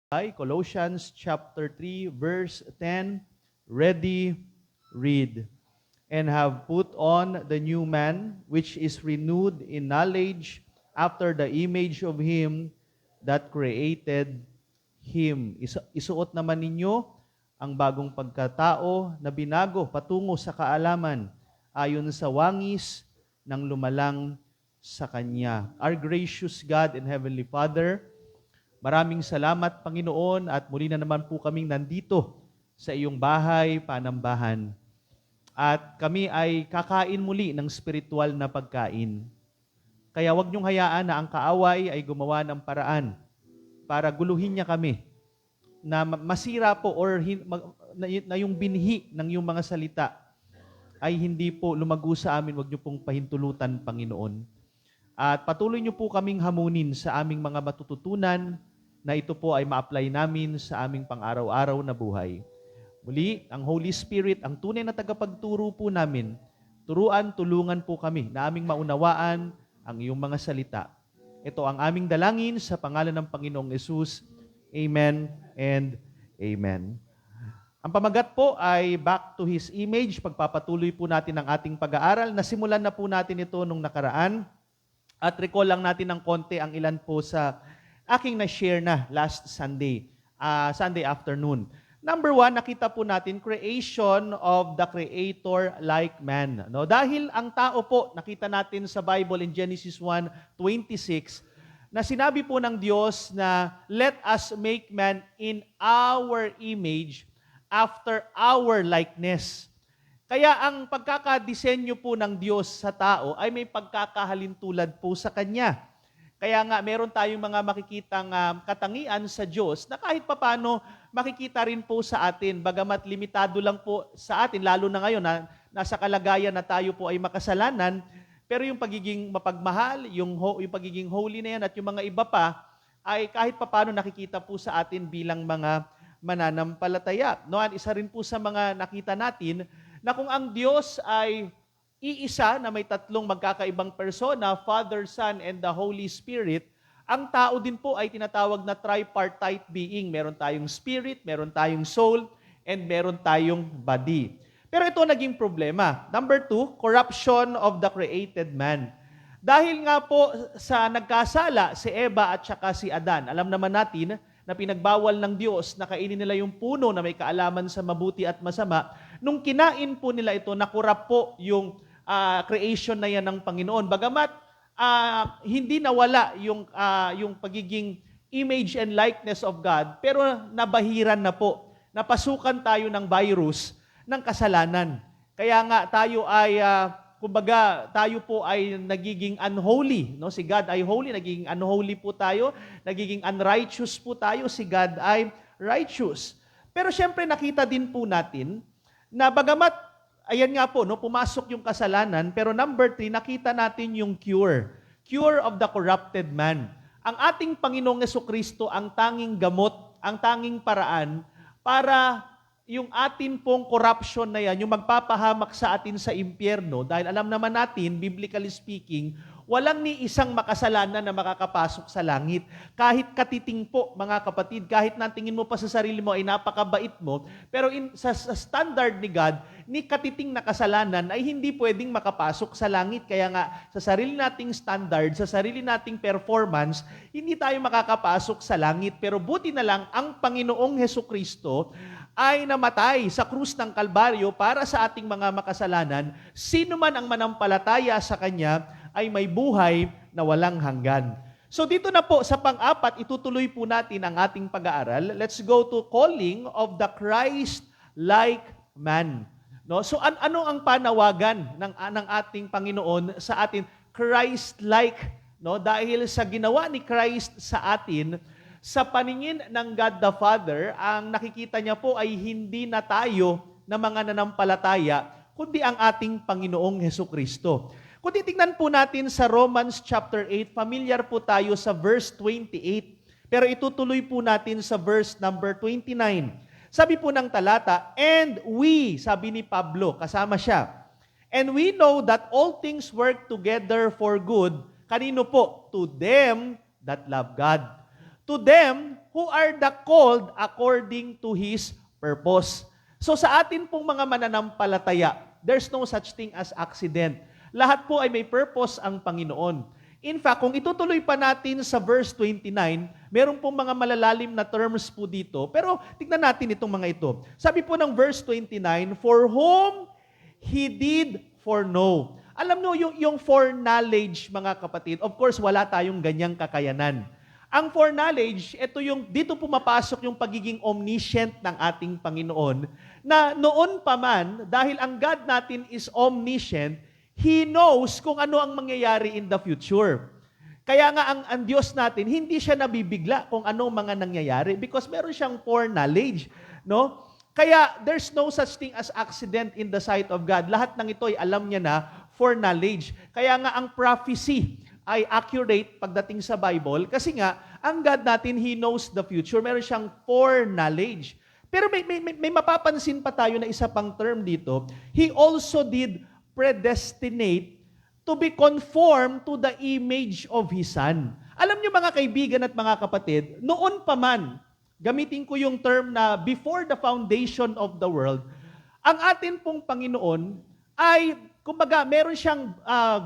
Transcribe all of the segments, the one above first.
Ay Colossians chapter 3 verse 10, ready, read. And have put on the new man, which is renewed in knowledge after the image of him that created him. Isuot naman ninyo ang bagong pagkatao na binago patungo sa kaalaman ayon sa wangis ng lumalang sa Kanya. Our gracious God and Heavenly Father, maraming salamat, Panginoon, at muli na naman po kaming nandito sa iyong bahay, panambahan. At kami ay kakain muli ng spiritual na pagkain. Kaya huwag niyong hayaan na ang kaaway ay gumawa ng paraan para guluhin niya kami, na masira po or na yung binhi ng iyong mga salita ay hindi po lumago sa amin. Huwag niyo pong pahintulutan, Panginoon. At patuloy niyo po kaming hamunin sa aming mga matututunan na ito po ay ma-apply namin sa aming pang-araw-araw na buhay. Muli, ang Holy Spirit, ang tunay na tagapagturo po namin, turuan, tulungan po kami na aming maunawaan ang iyong mga salita. Ito ang aming dalangin sa pangalan ng Panginoong Yesus. Amen and Amen. Ang pamagat po ay Back to His Image. Pagpapatuloy po natin ang ating pag-aaral. Nasimulan na po natin ito nung nakaraan. At recall lang natin ng konti ang ilan po sa aking na-share na last Sunday, Sunday afternoon. Number 1, nakita po natin, creation of the Creator like man. No? Dahil ang tao po, nakita natin sa Bible in Genesis 1:26, na sinabi po ng Diyos na, let us make man in our image, after our likeness. Kaya ang pagkakadisenyo po ng Diyos sa tao ay may pagkakahalintulad po sa Kanya. Kaya nga, meron tayong mga makikitang katangian sa Diyos na kahit papano makikita rin po sa atin. Bagamat limitado lang po sa atin, lalo na ngayon na nasa kalagayan na tayo po ay makasalanan, pero yung pagiging mapagmahal, yung pagiging holy na yan at yung mga iba pa, ay kahit papano nakikita po sa atin bilang mga mananampalataya. No, at isa rin po sa mga nakita natin na kung ang Diyos ay iisa na may tatlong magkakaibang persona, Father, Son, and the Holy Spirit, ang tao din po ay tinatawag na tripartite being. Meron tayong spirit, meron tayong soul, and meron tayong body. Pero ito naging problema. Number 2, corruption of the created man. Dahil nga po sa nagkasala si Eva at saka si Adan, alam naman natin na pinagbawal ng Diyos na kainin nila yung puno na may kaalaman sa mabuti at masama. Nung kinain po nila ito, nakurap po yung creation na yan ng Panginoon. Bagamat hindi nawala yung pagiging image and likeness of God, pero nabahiran na po. Napasukan tayo ng virus ng kasalanan. Kaya nga tayo ay, kumbaga, tayo po ay nagiging unholy. No? Si God ay holy, nagiging unholy po tayo. Nagiging unrighteous po tayo, si God ay righteous. Pero syempre nakita din po natin na bagamat, ayan nga po, no, pumasok yung kasalanan, pero number 3, nakita natin yung cure. Cure of the corrupted man. Ang ating Panginoong Jesucristo ang tanging gamot, ang tanging paraan para yung atin pong corruption na yan, yung magpapahamak sa atin sa impyerno, dahil alam naman natin, biblically speaking, walang ni isang makasalanan na makakapasok sa langit. Kahit katiting po, mga kapatid, kahit natingin mo pa sa sarili mo ay napakabait mo, pero sa standard ni God, ni katiting na kasalanan ay hindi pwedeng makapasok sa langit. Kaya nga, sa sarili nating standard, sa sarili nating performance, hindi tayo makakapasok sa langit. Pero buti na lang, ang Panginoong Hesukristo ay namatay sa krus ng Kalbaryo para sa ating mga makasalanan. Sino man ang manampalataya sa Kanya ay may buhay na walang hanggan. So dito na po sa pang-apat, itutuloy po natin ang ating pag-aaral. Let's go to calling of the Christ-like man. No? So ano ang panawagan ng ating Panginoon sa atin? Christ-like. No? Dahil sa ginawa ni Christ sa atin, sa paningin ng God the Father, ang nakikita niya po ay hindi na tayo na mga nanampalataya, kundi ang ating Panginoong Hesukristo. Kung titignan po natin sa Romans chapter 8, familiar po tayo sa verse 28, pero itutuloy po natin sa verse number 29. Sabi po ng talata, and we, sabi ni Pablo, kasama siya, and we know that all things work together for good. Kanino po? To them that love God. To them who are the called according to His purpose. So sa atin pong mga mananampalataya, there's no such thing as accident. Lahat po ay may purpose ang Panginoon. In fact, kung itutuloy pa natin sa verse 29, meron pong mga malalalim na terms po dito. Pero tignan natin itong mga ito. Sabi po ng verse 29, for whom He did foreknow. Alam nyo, yung foreknowledge, mga kapatid, of course, wala tayong ganyang kakayanan. Ang foreknowledge, dito pumapasok yung pagiging omniscient ng ating Panginoon, na noon pa man, dahil ang God natin is omniscient, He knows kung ano ang mangyayari in the future. Kaya nga ang Diyos natin, hindi siya nabibigla kung ano mga nangyayari because meron siyang foreknowledge, no? Kaya there's no such thing as accident in the sight of God. Lahat ng ito ay alam niya na foreknowledge. Kaya nga ang prophecy ay accurate pagdating sa Bible kasi nga ang God natin, He knows the future. Meron siyang foreknowledge. Pero may mapapansin pa tayo na isa pang term dito. He also did predestinate to be conformed to the image of His Son. Alam niyo mga kaibigan at mga kapatid, noon pa man, gamitin ko yung term na before the foundation of the world, ang atin pong Panginoon ay, kumbaga, meron siyang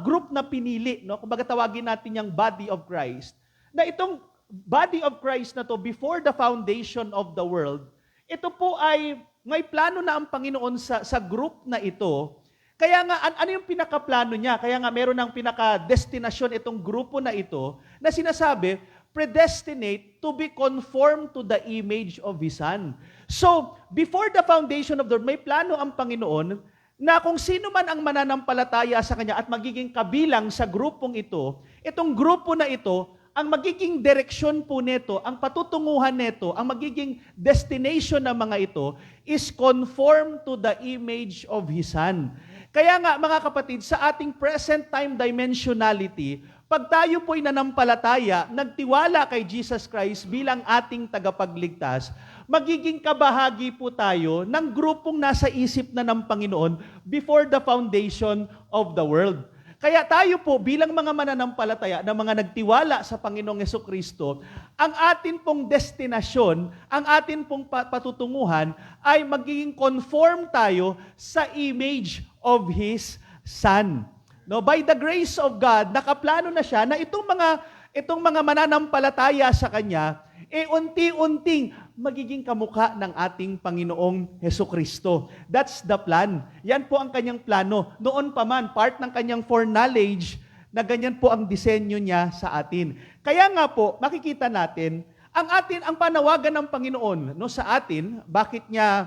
group na pinili, no? Kumbaga tawagin natin yung body of Christ, na itong body of Christ na to, before the foundation of the world, ito po ay, may plano na ang Panginoon sa group na ito. Kaya nga, ano yung pinakaplano niya? Kaya nga, meron ng pinaka-destinasyon itong grupo na ito na sinasabi, predestinate to be conformed to the image of His Son. So, before the foundation of the world, may plano ang Panginoon na kung sino man ang mananampalataya sa Kanya at magiging kabilang sa grupong ito, itong grupo na ito, ang magiging direksyon po nito, ang patutunguhan nito, ang magiging destination ng mga ito is conform to the image of His Son. Kaya nga mga kapatid, sa ating present time dimensionality, pag tayo po'y nanampalataya, nagtiwala kay Jesus Christ bilang ating tagapagligtas, magiging kabahagi po tayo ng grupong nasa isip na ng Panginoon before the foundation of the world. Kaya tayo po bilang mga mananampalataya na mga nagtiwala sa Panginoong Jesucristo, ang atin pong destinasyon, ang atin pong patutunguhan ay magiging conform tayo sa image of His Son. No, by the grace of God, nakaplano na siya na itong mga mananampalataya sa Kanya, unti-unting magiging kamukha ng ating Panginoong Jesucristo. That's the plan. Yan po ang Kanyang plano. Noon pa man, part ng Kanyang foreknowledge na ganyan po ang disenyo niya sa atin. Kaya nga po, makikita natin, ang panawagan ng Panginoon no, sa atin, bakit niya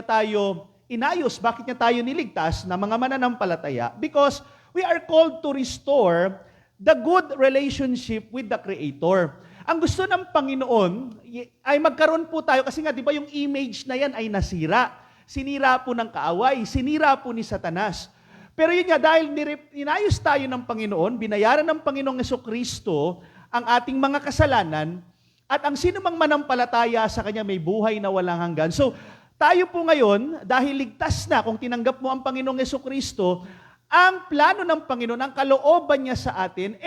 tayo inayos, bakit niya tayo niligtas na mga mananampalataya? Because we are called to restore the good relationship with the Creator. Ang gusto ng Panginoon ay magkaroon po tayo, kasi nga di ba yung image na yan ay nasira. Sinira po ng kaaway, sinira po ni Satanas. Pero yun nga, dahil inayos tayo ng Panginoon, binayaran ng Panginoong Jesucristo ang ating mga kasalanan, at ang sino mang manampalataya sa Kanya may buhay na walang hanggan. So, tayo po ngayon, dahil ligtas na, kung tinanggap mo ang Panginoong Jesucristo, ang plano ng Panginoon, ang kalooban niya sa atin,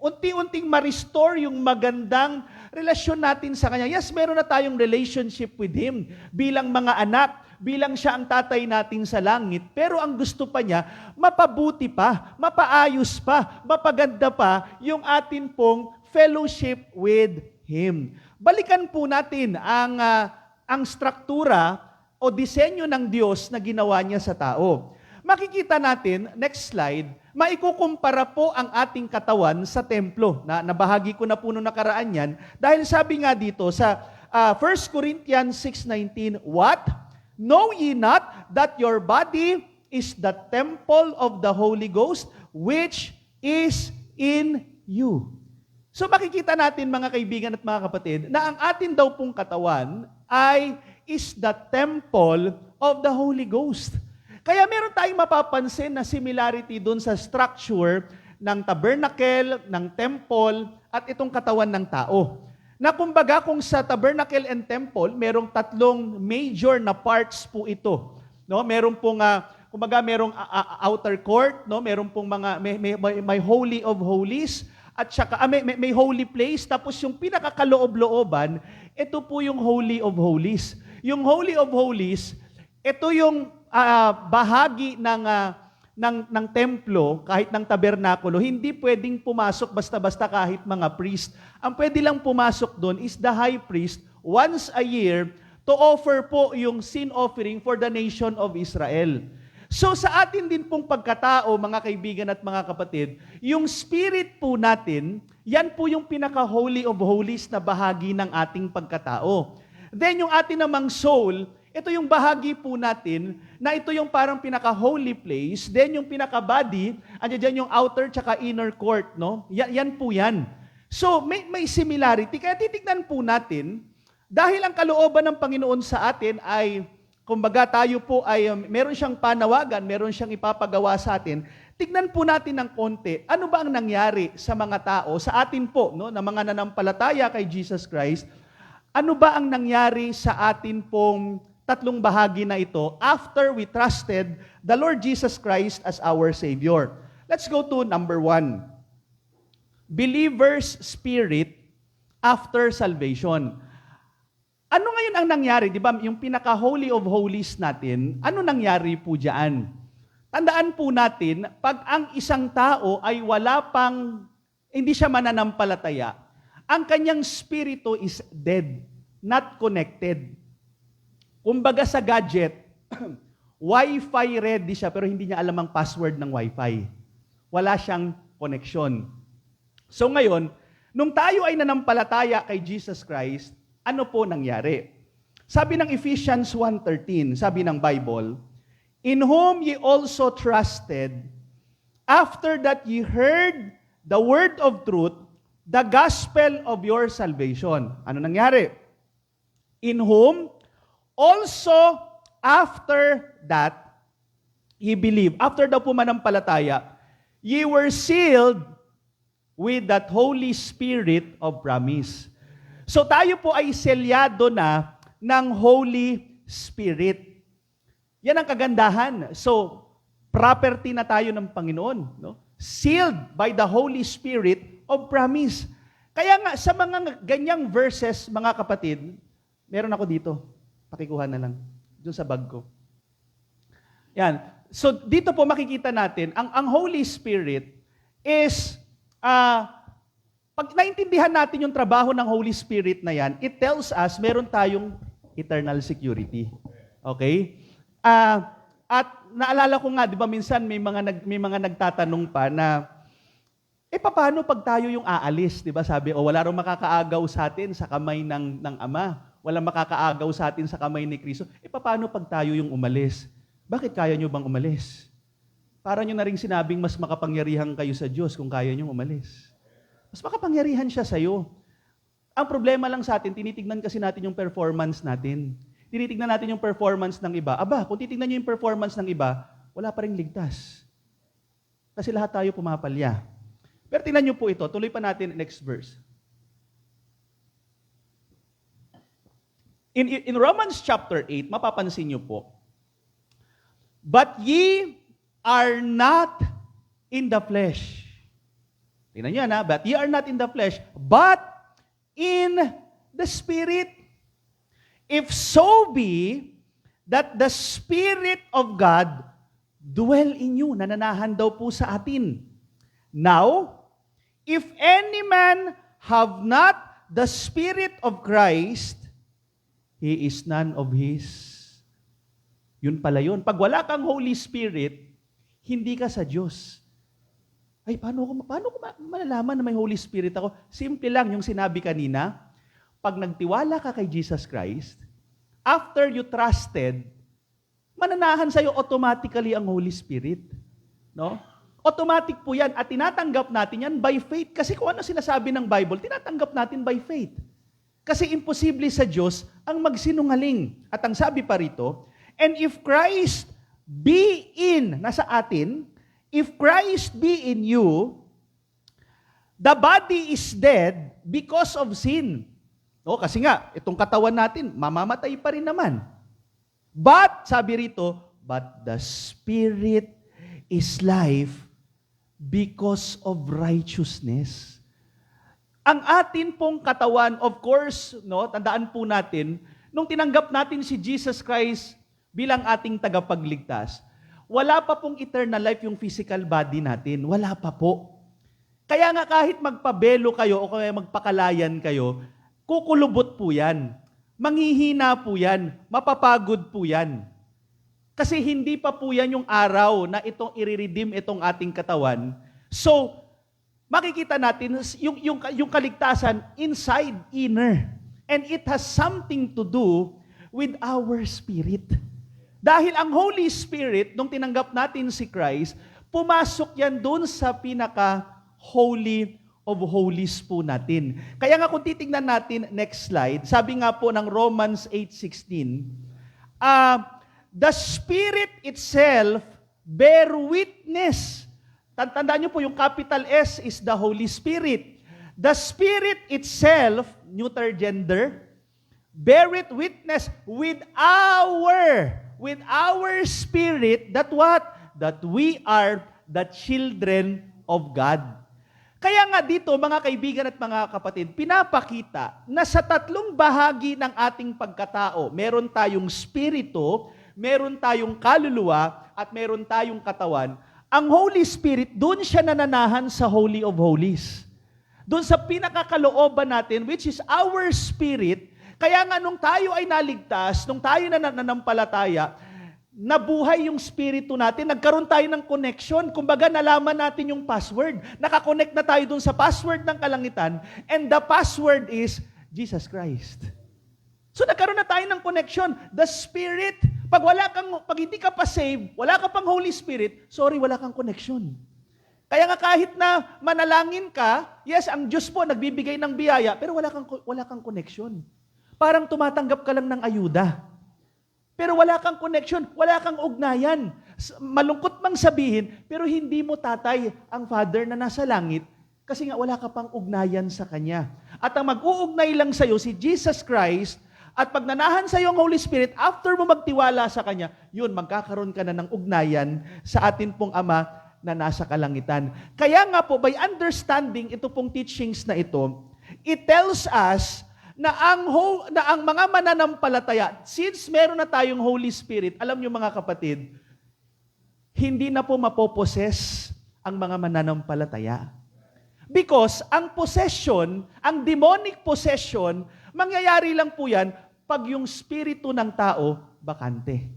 unti-unting ma-restore yung magandang relasyon natin sa Kanya. Yes, meron na tayong relationship with Him bilang mga anak, bilang siya ang tatay natin sa langit. Pero ang gusto pa niya, mapabuti pa, mapaayos pa, mapaganda pa yung atin pong fellowship with Him. Balikan po natin ang struktura o disenyo ng Diyos na ginawa niya sa tao. Makikita natin, next slide, maikukumpara po ang ating katawan sa templo. Nabahagi ko na po nung nakaraan yan. Dahil sabi nga dito sa 1 Corinthians 6:19, what? Know ye not that your body is the temple of the Holy Ghost, which is in you? So makikita natin mga kaibigan at mga kapatid, na ang atin daw pong katawan is the temple of the Holy Ghost. Kaya meron tayong mapapansin na similarity dun sa structure ng tabernacle, ng temple, at itong katawan ng tao. Na kumbaga kung sa tabernacle and temple, merong tatlong major na parts po ito. No, meron pong merong outer court, no, meron pong may holy of holies, at saka may holy place, tapos yung pinakakaloob-looban, ito po yung Holy of Holies. Yung Holy of Holies, ito yung bahagi ng templo, kahit ng tabernakulo, hindi pwedeng pumasok basta-basta kahit mga priest. Ang pwede lang pumasok doon is the high priest once a year to offer po yung sin offering for the nation of Israel. So sa atin din pong pagkatao, mga kaibigan at mga kapatid, yung spirit po natin, yan po yung pinaka-holy of holies na bahagi ng ating pagkatao. Then yung atin namang soul, ito yung bahagi po natin na ito yung parang pinaka-holy place. Then yung pinaka-body, andyan yung outer tsaka inner court, no? Yan po yan. So may similarity. Kaya titignan po natin, dahil ang kalooban ng Panginoon sa atin ay, kumbaga tayo po ay meron siyang panawagan, meron siyang ipapagawa sa atin, tignan po natin ng konti, ano ba ang nangyari sa mga tao, sa atin po, no, na mga nanampalataya kay Jesus Christ, ano ba ang nangyari sa atin pong tatlong bahagi na ito after we trusted the Lord Jesus Christ as our Savior. Let's go to number 1. Believer's spirit after salvation. Ano ngayon ang nangyari? Di ba, yung pinaka-holy of holies natin, ano nangyari po diyan? Tandaan po natin, pag ang isang tao ay hindi siya mananampalataya, ang kanyang spirito is dead, not connected. Kumbaga sa gadget, Wi-Fi ready siya, pero hindi niya alam ang password ng Wi-Fi. Wala siyang connection. So ngayon, nung tayo ay nanampalataya kay Jesus Christ, ano po nangyari? Sabi ng Ephesians 1:13, sabi ng Bible, in whom ye also trusted, after that ye heard the word of truth, the gospel of your salvation. Ano nangyari? In whom also after that ye believe. After daw po manampalataya, ye were sealed with that Holy Spirit of promise. So tayo po ay selyado na ng Holy Spirit. Yan ang kagandahan. So, property na tayo ng Panginoon. No? Sealed by the Holy Spirit of promise. Kaya nga, sa mga ganyang verses, mga kapatid, meron ako dito. Pakikuha na lang. Doon sa bag ko. Yan. So, dito po makikita natin, ang Holy Spirit is, pag naintindihan natin yung trabaho ng Holy Spirit na yan, it tells us meron tayong eternal security. Okay? At naalala ko nga, di ba minsan may mga nagtatanong pa na, paano pag tayo yung aalis? Di ba sabi, wala rin makakaagaw sa atin sa kamay ng Ama. Walang makakaagaw sa atin sa kamay ni Kristo. Paano pag tayo yung umalis? Bakit kaya nyo bang umalis? Para nyo na rin sinabing mas makapangyarihan kayo sa Diyos kung kaya nyo umalis. Mas makapangyarihan siya sa'yo. Ang problema lang sa atin, tinitignan kasi natin yung performance natin. Tinitignan natin yung performance ng iba. Kung titignan nyo yung performance ng iba, wala pa rin ligtas. Kasi lahat tayo pumapalya. Pero tingnan nyo po ito, tuloy pa natin next verse. In Romans chapter 8, mapapansin nyo po, but ye are not in the flesh. Tingnan nyo na, but ye are not in the flesh, but in the Spirit. If so be that the Spirit of God dwell in you. Nananahan daw po sa atin. Now, if any man have not the Spirit of Christ, he is none of His. Yun pala yun. Pag wala kang Holy Spirit, hindi ka sa Diyos. Paano ko malalaman na may Holy Spirit ako? Simple lang yung sinabi kanina. Pag nagtiwala ka kay Jesus Christ, after you trusted, mananahan sa'yo automatically ang Holy Spirit. No? Automatic po yan. At tinatanggap natin yan by faith. Kasi kung ano sinasabi ng Bible, tinatanggap natin by faith. Kasi imposible sa Diyos ang magsinungaling. At ang sabi pa rito, and if Christ be in, nasa atin, if Christ be in you, the body is dead because of sin. No, kasi nga, itong katawan natin, mamamatay pa rin naman. But, sabi rito, but the Spirit is life because of righteousness. Ang atin pong katawan, of course, no, tandaan po natin, nung tinanggap natin si Jesus Christ bilang ating tagapagligtas, wala pa pong eternal life yung physical body natin. Wala pa po. Kaya nga kahit magpabelo kayo o kaya magpakalayan kayo, kukulubot po yan. Manghihina po yan. Mapapagod po yan. Kasi hindi pa po yan yung araw na itong i-redeem itong ating katawan. So, makikita natin yung kaligtasan inside, inner. And it has something to do with our spirit. Dahil ang Holy Spirit, nung tinanggap natin si Christ, pumasok yan doon sa pinaka-holy of holies po natin. Kaya nga kung titingnan natin, next slide, sabi nga po ng Romans 8:16, the Spirit itself bear witness. Tandaan niyo po, yung capital S is the Holy Spirit. The Spirit itself, neuter gender, beareth witness with our spirit that what? That we are the children of God. Kaya nga dito, mga kaibigan at mga kapatid, pinapakita na sa tatlong bahagi ng ating pagkatao, meron tayong spirito, meron tayong kaluluwa, at meron tayong katawan. Ang Holy Spirit, doon siya nananahan sa Holy of Holies. Doon sa pinakakalooban natin, which is our spirit. Kaya nga nung tayo ay naligtas, nung tayo nanampalataya, nabuhay yung spirito natin, nagkaroon tayo ng connection. Kumbaga, nalaman natin yung password. Nakakonect na tayo doon sa password ng kalangitan, and the password is Jesus Christ. So nagkaroon na tayo ng connection. The Spirit, pag hindi ka pa saved, wala ka pang Holy Spirit, sorry, wala kang connection. Kaya nga kahit na manalangin ka, yes, ang Diyos po nagbibigay ng biyaya, pero wala kang connection. Parang tumatanggap ka lang ng ayuda. Pero wala kang connection, wala kang ugnayan. Malungkot mang sabihin, pero hindi mo tatay ang Father na nasa langit kasi nga wala ka pang ugnayan sa Kanya. At ang mag-uugnay lang sa'yo si Jesus Christ, at pag nanahan sa'yo ang Holy Spirit, after mo magtiwala sa Kanya, yun, magkakaroon ka na ng ugnayan sa atin pong Ama na nasa kalangitan. Kaya nga po, by understanding ito pong teachings na ito, it tells us na ang mga mananampalataya, since meron na tayong Holy Spirit, alam niyo mga kapatid, hindi na po mapoposes ang mga mananampalataya. Because ang possession, ang demonic possession, mangyayari lang po yan pag yung spirito ng tao bakante.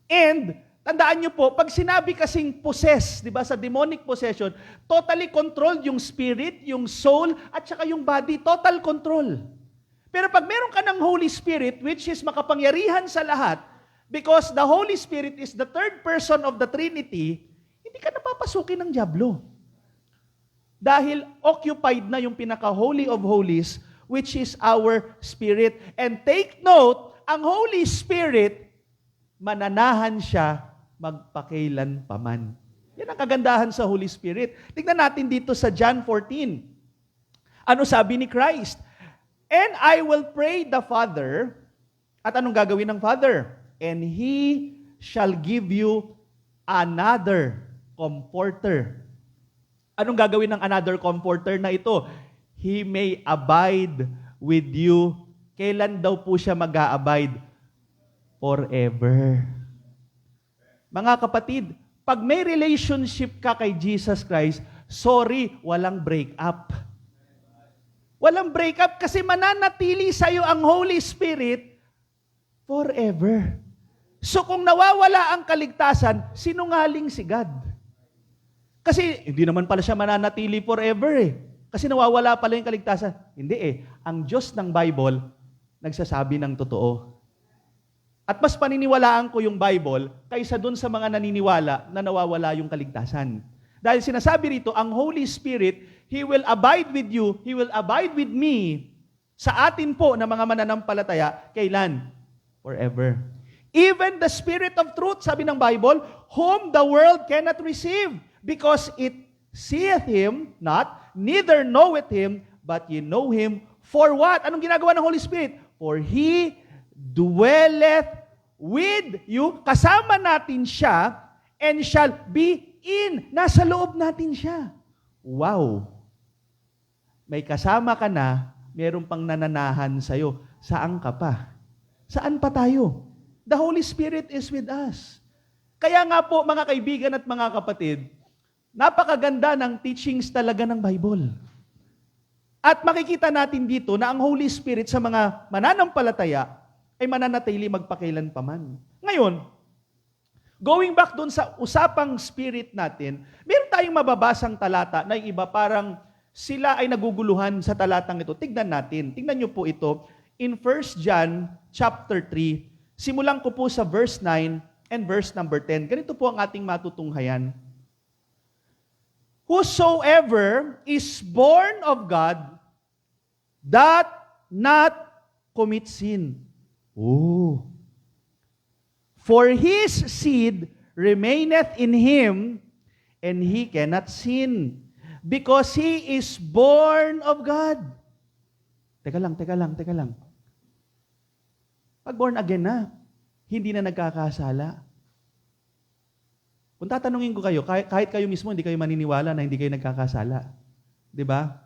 And, tandaan nyo po, pag sinabi kasing possess, di ba, sa demonic possession, totally controlled yung spirit, yung soul, at saka yung body, total control. Pero pag meron ka ng Holy Spirit, which is makapangyarihan sa lahat, because the Holy Spirit is the third person of the Trinity, hindi ka napapasukin ng dyablo. Dahil occupied na yung pinaka-Holy of Holies, which is our spirit. And take note, ang Holy Spirit, mananahan siya magpakailan paman. Yan ang kagandahan sa Holy Spirit. Tingnan natin dito sa John 14. Ano sabi ni Christ? And I will pray the Father, at anong gagawin ng Father? And He shall give you another comforter. Anong gagawin ng another comforter na ito? He may abide with you. Kailan daw po siya mag-a-abide? Forever. Mga kapatid, pag may relationship ka kay Jesus Christ, sorry, walang break-up. Walang break-up kasi mananatili sa'yo ang Holy Spirit forever. So kung nawawala ang kaligtasan, sinungaling si God. Kasi hindi naman pala siya mananatili forever eh. Kasi nawawala pala yung kaligtasan. Hindi eh. Ang Diyos ng Bible, nagsasabi ng totoo. At mas paniniwalaan ko yung Bible kaysa dun sa mga naniniwala na nawawala yung kaligtasan. Dahil sinasabi rito, ang Holy Spirit, He will abide with you, He will abide with me, sa atin po na mga mananampalataya, kailan? Forever. Even the Spirit of truth, sabi ng Bible, whom the world cannot receive, because it seeth Him not, neither knoweth Him, but ye know Him. For what? Anong ginagawa ng Holy Spirit? For He dwelleth with you, kasama natin siya, and shall be in, nasa loob natin siya. Wow! may kasama ka na, meron pang nananahan sa'yo. Saan ka pa? Saan pa tayo? The Holy Spirit is with us. Kaya nga po, mga kaibigan at mga kapatid, napakaganda ng teachings talaga ng Bible. At makikita natin dito na ang Holy Spirit sa mga mananampalataya ay mananatili magpakailanpaman. Ngayon, going back dun sa usapang spirit natin, meron tayong mababasang talata na yung iba parang sila ay naguguluhan sa talatang ito. Tignan natin. Tignan niyo po ito in 1 John chapter 3. Simulan ko po sa verse 9 and verse number 10. Ganito po ang ating matutunghayan. Whosoever is born of God doth not commit sin. Oh. For his seed remaineth in him, and he cannot sin, because he is born of God. Teka lang. Pag born again na, hindi na nagkakasala. Kung tatanungin ko kayo, kahit kayo mismo hindi kayo maniniwala na hindi kayo nagkakasala. Di ba?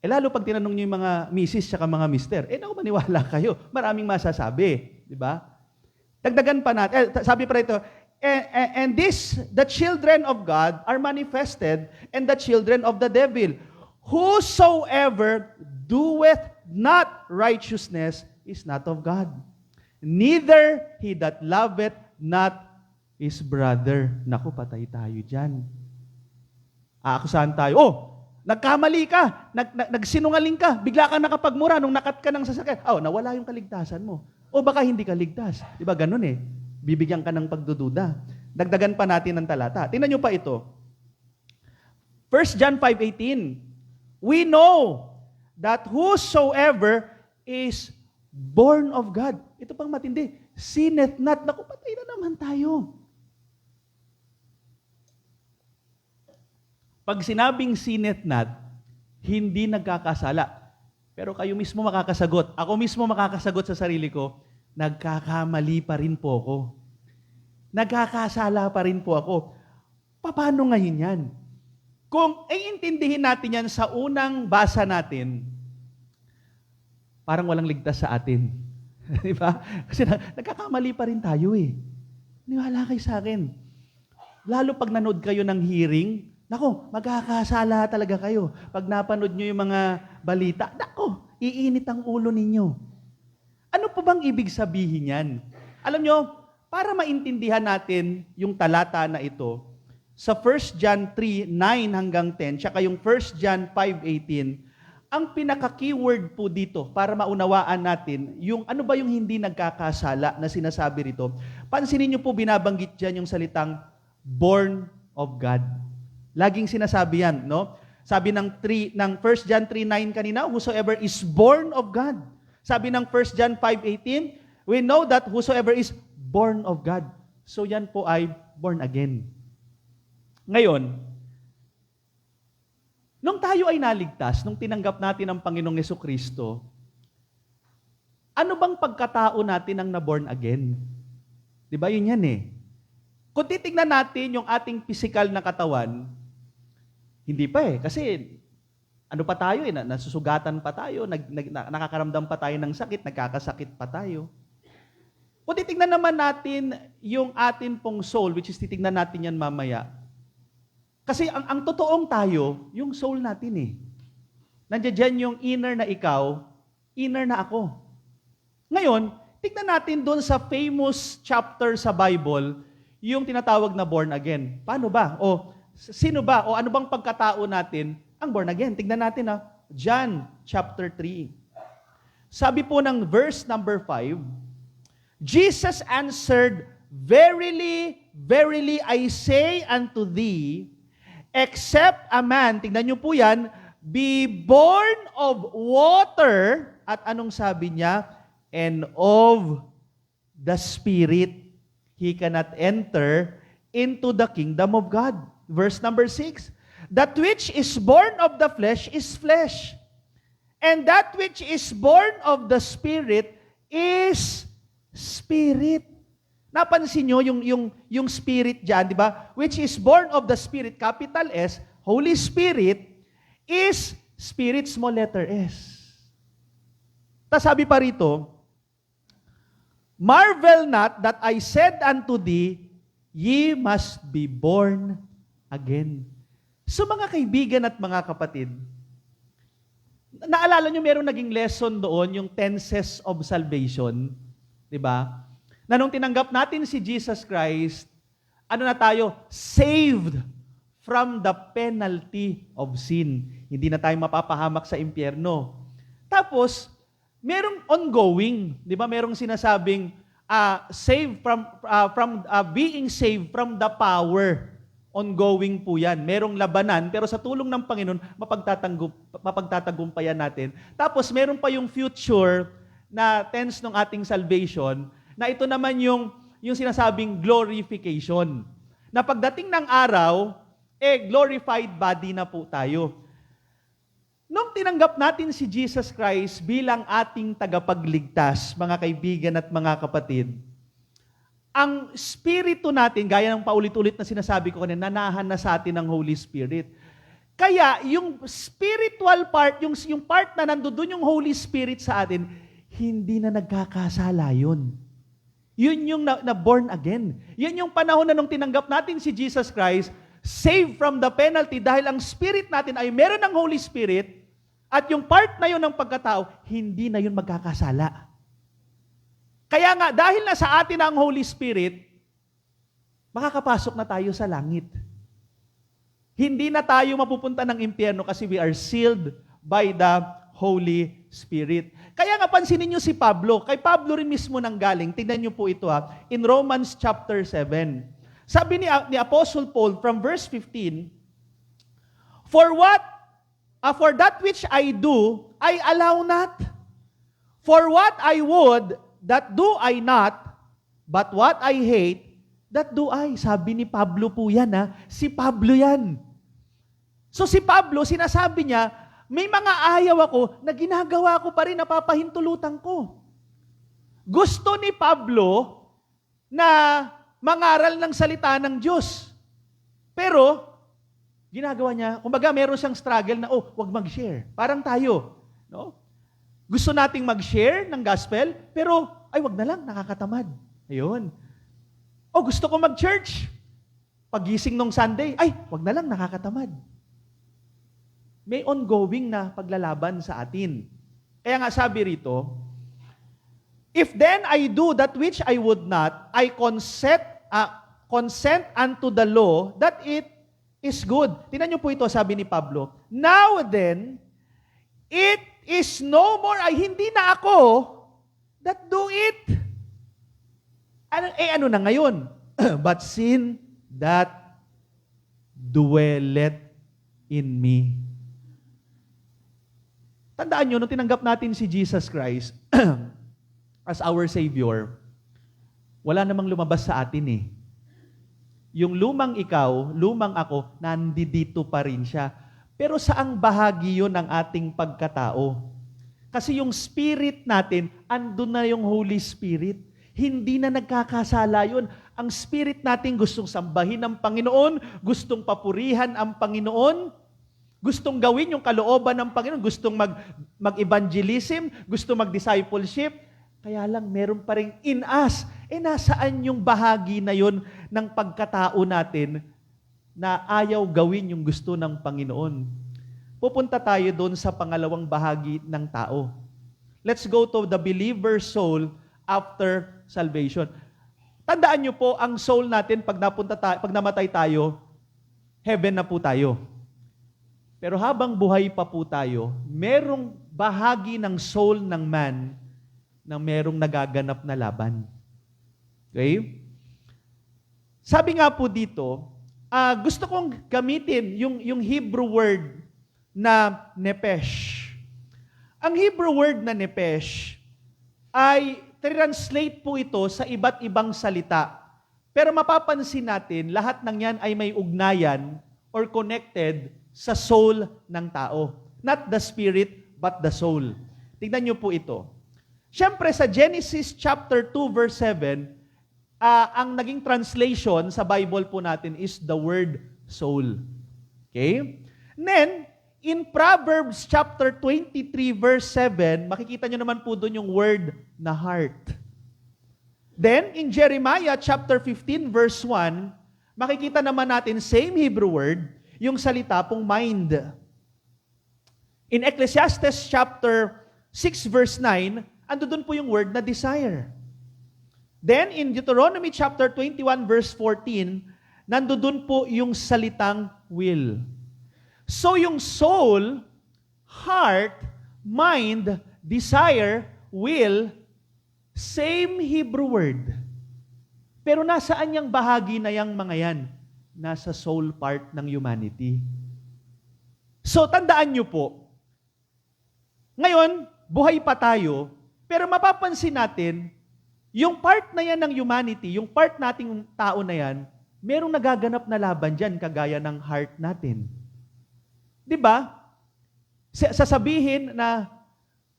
Lalo pag tinanong niyo yung mga misis at mga mister, naku, maniwala kayo. Maraming masasabi. Di ba? Dagdagan pa natin. Sabi pa rito, and this, the children of God are manifested, and the children of the devil. Whosoever doeth not righteousness is not of God. Neither he that loveth not his brother. Naku, patay tayo dyan. Aakusahan tayo. Nagkamali ka, nagsinungaling ka, bigla ka nakapagmura nung nakat ka ng sasakyan. Nawala yung kaligtasan mo. O baka hindi ka ligtas. Di ba ganun Bibigyan ka ng pagdududa. Dagdagan pa natin ng talata. Tingnan nyo pa ito. 1 John 5:18. We know that whosoever is born of God. Ito pang matindi. Sinneth not. Naku, patay na naman tayo. Pag sinabing sinneth not, hindi nagkakasala. Pero kayo mismo makakasagot. Ako mismo makakasagot sa sarili ko, nagkakamali pa rin po ako. Nagkakasala pa rin po ako. Paano ngayon yan? Kung iintindihin natin yan sa unang basa natin, parang walang ligtas sa atin. Di ba? Kasi nagkakamali pa rin tayo Niwala kayo sa akin. Lalo pag nanood kayo ng hearing, nako, magkakasala talaga kayo. Pag napanood nyo yung mga balita, nako, iinit ang ulo ninyo. Ano pa bang ibig sabihin yan? Alam nyo, para maintindihan natin yung talata na ito, sa 1 John 3:9 hanggang 10, tsaka yung 1 John 5:18, ang pinaka-keyword po dito para maunawaan natin yung ano ba yung hindi nagkakasala na sinasabi rito. Pansinin niyo po binabanggit diyan yung salitang born of God. Laging sinasabi yan, no? Sabi ng 1 John 3:9 kanina, whosoever is born of God. Sabi ng 1 John 5:18, we know that whosoever is born of God. So yan po ay born again. Ngayon, nung tayo ay naligtas, nung tinanggap natin ang Panginoong Jesucristo, ano bang pagkatao natin ang na-born again? Di ba yun yan Kung titignan natin yung ating physical na katawan, hindi pa kasi ano pa tayo nasusugatan pa tayo, nakakaramdam pa tayo ng sakit, nagkakasakit pa tayo. Kung titignan naman natin yung atin pong soul, which is titignan natin yan mamaya, kasi ang totoong tayo, yung soul natin Nandiyan dyan yung inner na ikaw, inner na ako. Ngayon, tignan natin doon sa famous chapter sa Bible, yung tinatawag na born again. Paano ba? Sino ba? O ano bang pagkatao natin ang born again? Tignan natin John chapter 3. Sabi po ng verse number 5, Jesus answered, Verily, verily, I say unto thee, except a man, tignan niyo po yan, be born of water, at anong sabi niya? And of the Spirit, he cannot enter into the kingdom of God. Verse number 6, that which is born of the flesh is flesh, and that which is born of the Spirit is spirit. Napansin nyo yung spirit dyan, di ba? Which is born of the Spirit, capital S, Holy Spirit, is Spirit, small letter S. Tapos sabi pa rito, marvel not that I said unto thee, ye must be born again. So mga kaibigan at mga kapatid, naalala nyo meron naging lesson doon, yung tenses of salvation, di ba? Na nung tinanggap natin si Jesus Christ, ano na tayo? Saved from the penalty of sin. Hindi na tayo mapapahamak sa impyerno. Tapos, merong ongoing, di ba? Merong sinasabing, saved from being saved from the power. Ongoing po yan. Merong labanan, pero sa tulong ng Panginoon, mapagtatagumpayan natin. Tapos, meron pa yung future na tense ng ating salvation, na ito naman yung sinasabing glorification. Na pagdating ng araw, glorified body na po tayo. Nung tinanggap natin si Jesus Christ bilang ating tagapagligtas, mga kaibigan at mga kapatid, ang spirito natin, gaya ng paulit-ulit na sinasabi ko kanina, nanahan na sa atin ng Holy Spirit. Kaya, yung spiritual part, yung part na nandoon yung Holy Spirit sa atin, hindi na nagkakasala yun. Yun yung na born again. Yun yung panahon na nung tinanggap natin si Jesus Christ, saved from the penalty dahil ang spirit natin ay meron ng Holy Spirit at yung part na yun ng pagkatao, hindi na yun magkakasala. Kaya nga, dahil nasa atin ang Holy Spirit, makakapasok na tayo sa langit. Hindi na tayo mapupunta ng impyerno kasi we are sealed by the Holy Spirit. Kaya nga pansinin niyo si Pablo. Kay Pablo rin mismo nang galing. Tingnan niyo po ito in Romans chapter 7. Sabi ni Apostle Paul from verse 15, For that which I do, I allow not. For what I would, that do I not, but what I hate, that do I. Sabi ni Pablo po yan Si Pablo yan. So si Pablo, sinasabi niya, may mga ayaw ako na ginagawa ko pa rin, napapahintulutan ko. Gusto ni Pablo na mangaral ng salita ng Diyos. Pero, ginagawa niya, kumbaga meron siyang struggle na, wag mag-share. Parang tayo. No? Gusto nating mag-share ng gospel, pero, wag na lang, nakakatamad. Ayun. Gusto ko mag-church. Pagising nung Sunday, wag na lang, nakakatamad. May ongoing na paglalaban sa atin. Kaya nga sabi rito, if then I do that which I would not, I consent unto the law that it is good. Tingnan niyo po ito, sabi ni Pablo, now then, it is no more, hindi na ako that do it. Ano na ngayon? But sin that dwelleth in me. Tandaan nyo, nung tinanggap natin si Jesus Christ as our Savior, wala namang lumabas sa atin Yung lumang ikaw, lumang ako, nandito pa rin siya. Pero saang bahagi yun ng ating pagkatao? Kasi yung spirit natin, andun na yung Holy Spirit. Hindi na nagkakasala yun. Ang spirit natin gustong sambahin ang Panginoon, gustong papurihan ang Panginoon, gustong gawin yung kalooban ng Panginoon, gustong mag-evangelism, gustong mag-discipleship. Kaya lang, meron pa rin in us. Nasaan yung bahagi na yun ng pagkatao natin na ayaw gawin yung gusto ng Panginoon? Pupunta tayo doon sa pangalawang bahagi ng tao. Let's go to the believer's soul after salvation. Tandaan nyo po, ang soul natin, pag namatay tayo, heaven na po tayo. Pero habang buhay pa po tayo, merong bahagi ng soul ng man na merong nagaganap na laban. Okay? Sabi nga po dito, gusto kong gamitin yung Hebrew word na nepesh. Ang Hebrew word na nepesh ay translate po ito sa iba't ibang salita. Pero mapapansin natin, lahat ng yan ay may ugnayan or connected sa soul ng tao. Not the spirit, but the soul. Tingnan niyo po ito. Siyempre, sa Genesis chapter 2, verse 7, ang naging translation sa Bible po natin is the word soul. Okay? And then, In Proverbs chapter 23 verse 7, makikita nyo naman po doon yung word na heart. Then, in Jeremiah chapter 15 verse 1, makikita naman natin same Hebrew word, yung salita pong mind. In Ecclesiastes chapter 6 verse 9, ando doon po yung word na desire. Then, in Deuteronomy chapter 21 verse 14, nando doon po yung salitang will. So yung soul, heart, mind, desire, will, same Hebrew word. Pero nasaan yung bahagi na yung mga yan? Nasa soul part ng humanity. So tandaan nyo po, ngayon, buhay pa tayo, pero mapapansin natin, yung part na yan ng humanity, yung part nating tao na yan, merong nagaganap na laban dyan, kagaya ng heart natin. Di ba? Sasabihin na,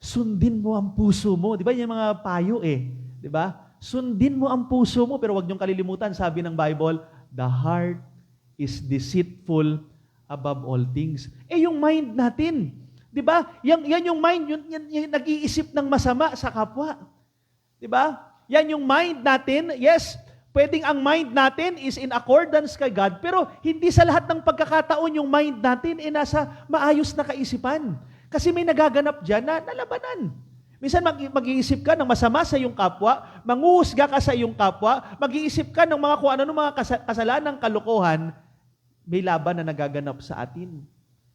sundin mo ang puso mo. Di ba yung mga payo Di ba? Sundin mo ang puso mo, pero wag niyong kalilimutan, sabi ng Bible, the heart is deceitful above all things. Yung mind natin, di ba? Yan yung mind, yung nag-iisip ng masama sa kapwa. Di ba? Yan yung mind natin, yes, pwedeng ang mind natin is in accordance kay God, pero hindi sa lahat ng pagkakataon yung mind natin nasa maayos na kaisipan. Kasi may nagaganap dyan na labanan. Minsan mag-iisip ka ng masama sa iyong kapwa, manguhusga ka sa iyong kapwa, mag-iisip ka ng mga kung ano mga kasalanang kalokohan, may laban na nagaganap sa atin.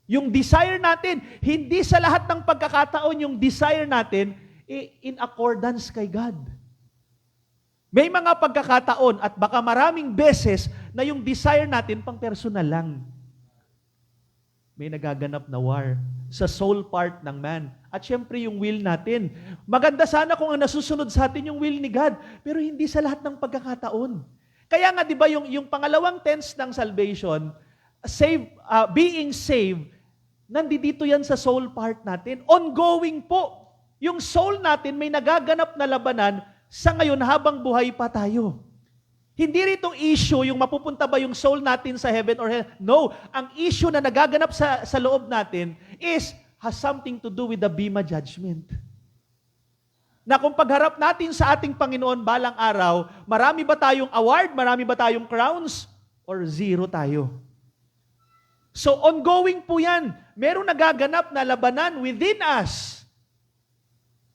Yung desire natin, hindi sa lahat ng pagkakataon yung desire natin in accordance kay God. May mga pagkakataon at baka maraming beses na yung desire natin pang personal lang. May nagaganap na war sa soul part ng man. At syempre yung will natin. Maganda sana kung ang nasusunod sa atin yung will ni God, pero hindi sa lahat ng pagkakataon. Kaya nga 'di ba yung pangalawang tense ng salvation, being saved, nandito yan sa soul part natin. Ongoing po. Yung soul natin may nagaganap na labanan sa ngayon habang buhay pa tayo. Hindi rito issue yung mapupunta ba yung soul natin sa heaven or hell. No, ang issue na nagaganap sa loob natin has something to do with the Bema judgment. Na kung pagharap natin sa ating Panginoon balang araw, marami ba tayong award, marami ba tayong crowns, or zero tayo? So ongoing po yan. Merong nagaganap na labanan within us.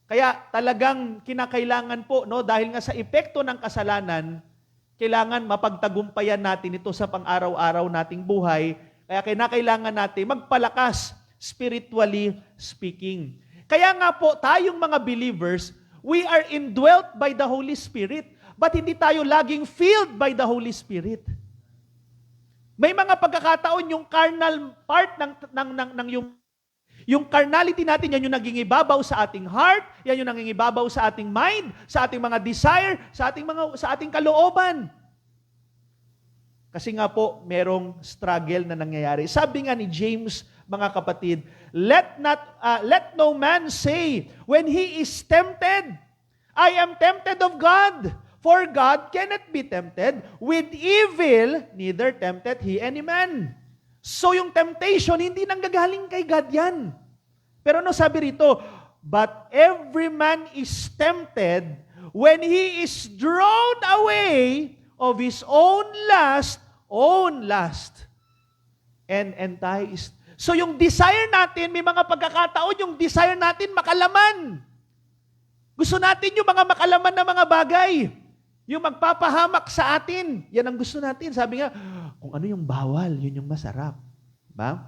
Kaya talagang kinakailangan po, no, dahil nga sa epekto ng kasalanan, kailangan mapagtagumpayan natin ito sa pang-araw-araw nating buhay. Kaya kinakailangan natin magpalakas, spiritually speaking. Kaya nga po, tayong mga believers, we are indwelt by the Holy Spirit, but hindi tayo laging filled by the Holy Spirit. May mga pagkakataon yung carnal part yung carnality natin, yan yung naging ibabaw sa ating heart, yan yung naging ibabaw sa ating mind, sa ating mga desire, sa ating kalooban. Kasi nga po, merong struggle na nangyayari. Sabi nga ni James, mga kapatid, let no man say, when he is tempted, I am tempted of God. For God cannot be tempted with evil, neither tempted he any man. So yung temptation, hindi nanggagaling kay God yan. Pero ano sabi rito? But every man is tempted when he is drawn away of his own lust, and enticed. So yung desire natin, may mga pagkakataon, yung desire natin makalaman. Gusto natin yung mga makalaman na mga bagay. Yung magpapahamak sa atin. Yan ang gusto natin. Sabi nga, kung ano yung bawal, yun yung masarap. Diba?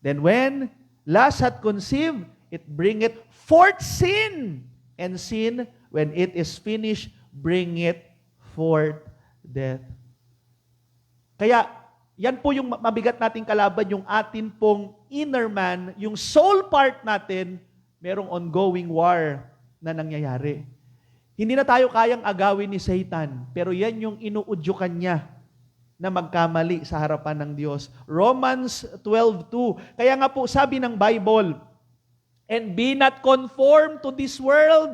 Then when lust hath conceived, it bringeth forth sin. And sin, when it is finished, bringeth forth death. Kaya, yan po yung mabigat nating kalaban, yung atin pong inner man, yung soul part natin, merong ongoing war na nangyayari. Hindi na tayo kayang agawin ni Satan, pero yan yung inuudyukan niya na magkamali sa harapan ng Diyos. Romans 12:2. Kaya nga po sabi ng Bible, and be not conformed to this world,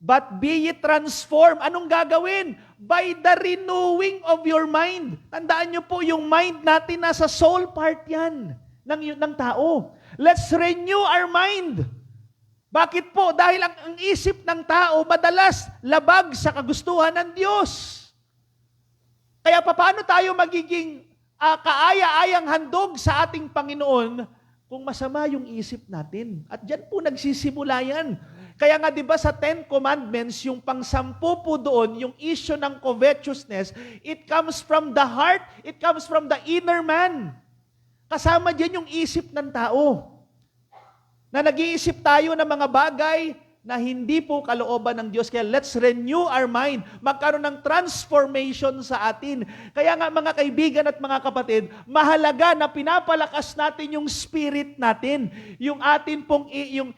but be ye transformed. Anong gagawin? By the renewing of your mind. Tandaan niyo po, yung mind natin nasa soul part yan. ng tao. Let's renew our mind. Bakit po? Dahil ang isip ng tao madalas labag sa kagustuhan ng Diyos. Kaya paano tayo magiging kaaya-ayang handog sa ating Panginoon kung masama yung isip natin? At diyan po nagsisimula yan. Kaya nga 'di ba sa Ten Commandments, yung pang-sampu po doon, yung issue ng covetousness, it comes from the heart, it comes from the inner man. Kasama diyan yung isip ng tao. Na nag-iisip tayo ng mga bagay na hindi po kalooban ng Diyos. Kaya let's renew our mind. Magkaroon ng transformation sa atin. Kaya nga mga kaibigan at mga kapatid, mahalaga na pinapalakas natin yung spirit natin. Yung atin pong,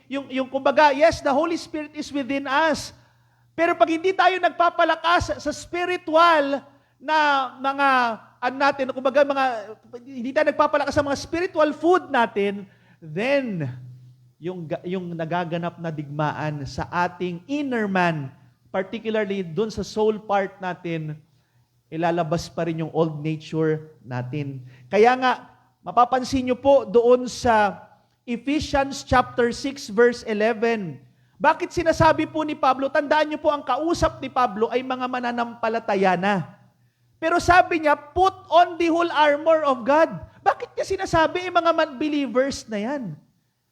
yung kumbaga, yes, the Holy Spirit is within us. Pero pag hindi tayo nagpapalakas sa spiritual na mga, natin, kumbaga, hindi tayo nagpapalakas sa mga spiritual food natin, then, yung nagaganap na digmaan sa ating inner man, particularly dun sa soul part natin, ilalabas pa rin yung old nature natin. Kaya nga, mapapansin nyo po doon sa Ephesians chapter 6 verse 11, bakit sinasabi po ni Pablo, tandaan nyo po ang kausap ni Pablo ay mga mananampalataya na. Pero sabi niya, put on the whole armor of God. Bakit niya sinasabi mga believers na yan?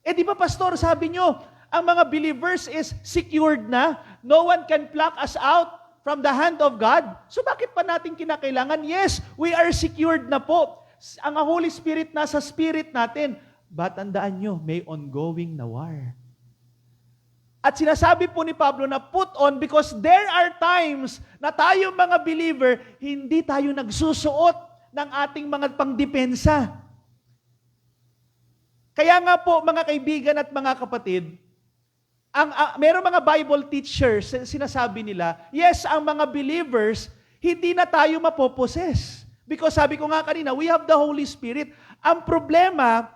Di ba, Pastor, sabi nyo, ang mga believers is secured na. No one can pluck us out from the hand of God. So bakit pa natin kinakailangan? Yes, we are secured na po. Ang Holy Spirit nasa spirit natin. But tandaan nyo, may ongoing na war. At sinasabi po ni Pablo na put on because there are times na tayo mga believer, hindi tayo nagsusuot ng ating mga pangdepensa. Kaya nga po, mga kaibigan at mga kapatid, meron mga Bible teachers, sinasabi nila, yes, ang mga believers, hindi na tayo mapoposes. Because sabi ko nga kanina, we have the Holy Spirit. Ang problema,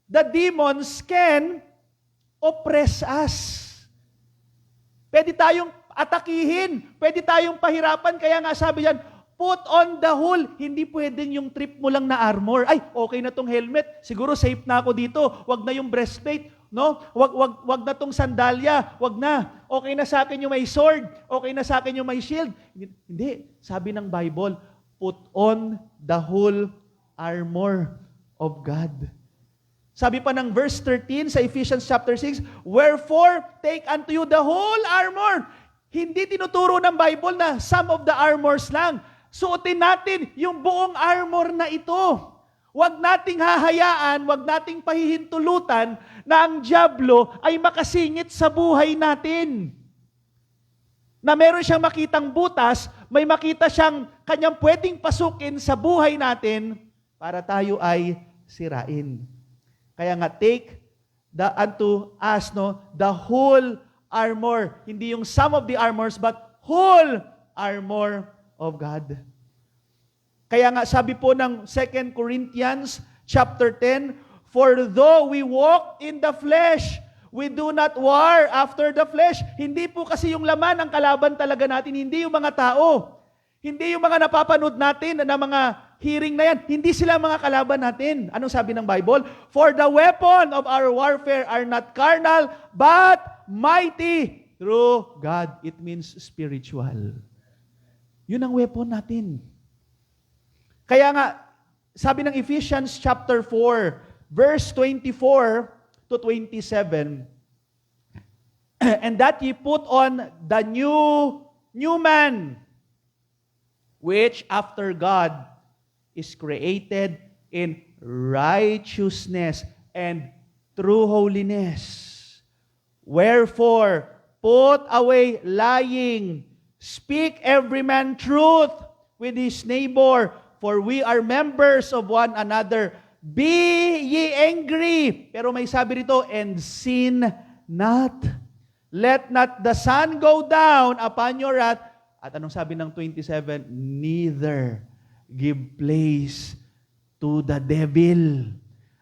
the demons can oppress us. Pwede tayong atakihin, pwede tayong pahirapan, kaya nga sabi yan, put on the whole. Hindi pwedeng yung trip mo lang na armor. Ay, okay na tong helmet. Siguro safe na ako dito. Wag na yung breastplate, no? Wag na tong sandalya. Wag na. Okay na sa akin yung may sword. Okay na sa akin yung may shield. Hindi. Sabi ng Bible, put on the whole armor of God. Sabi pa ng verse 13 sa Ephesians chapter 6, wherefore take unto you the whole armor. Hindi tinuturo ng Bible na some of the armors lang. Suotin natin yung buong armor na ito. Huwag nating hahayaan, huwag nating pahihintulutan na ang dyablo ay makasingit sa buhay natin. Na meron siyang makitang butas, may makita siyang kanyang pwedeng pasukin sa buhay natin para tayo ay sirain. Kaya nga, take unto us the whole armor. Hindi yung some of the armors, but whole armor of God. Kaya nga sabi po ng 2 Corinthians chapter 10, for though we walk in the flesh, we do not war after the flesh. Hindi po kasi yung laman ang kalaban talaga natin, hindi yung mga tao. Hindi yung mga napapanood natin na mga hearing na yan, hindi sila mga kalaban natin. Anong sabi ng Bible? For the weapon of our warfare are not carnal, but mighty through God. It means spiritual. Yun ang weapon natin. Kaya nga, sabi ng Ephesians chapter 4, verse 24 to 27, and that ye put on the new man, which after God is created in righteousness and true holiness. Wherefore, put away lying, speak every man truth with his neighbor, for we are members of one another. Be ye angry. Pero may sabi rito, and sin not. Let not the sun go down upon your wrath. At anong sabi ng 27? Neither give place to the devil.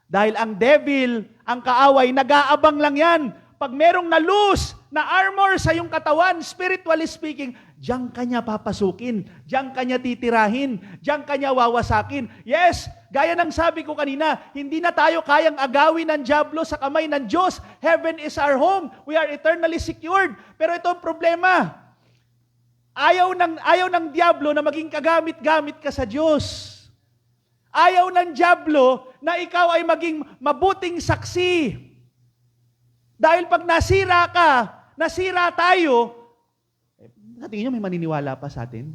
Dahil ang devil, ang kaaway, nag-aabang lang yan. Pag merong na-loose na armor sa iyong katawan, spiritually speaking, diyan ka niya papasukin, diyan ka niya titirahin, diyan ka niya wawasakin. Yes, Gaya ng sabi ko kanina, hindi na tayo kayang agawin ng dyablo sa kamay ng Diyos. Heaven is our home. We are eternally secured. Pero ito ang problema. Ayaw ng dyablo na maging kagamit-gamit ka sa Diyos. Ayaw ng dyablo na ikaw ay maging mabuting saksi. Dahil pag nasira ka, nasira tayo, sa tingin nyo may maniniwala pa sa atin?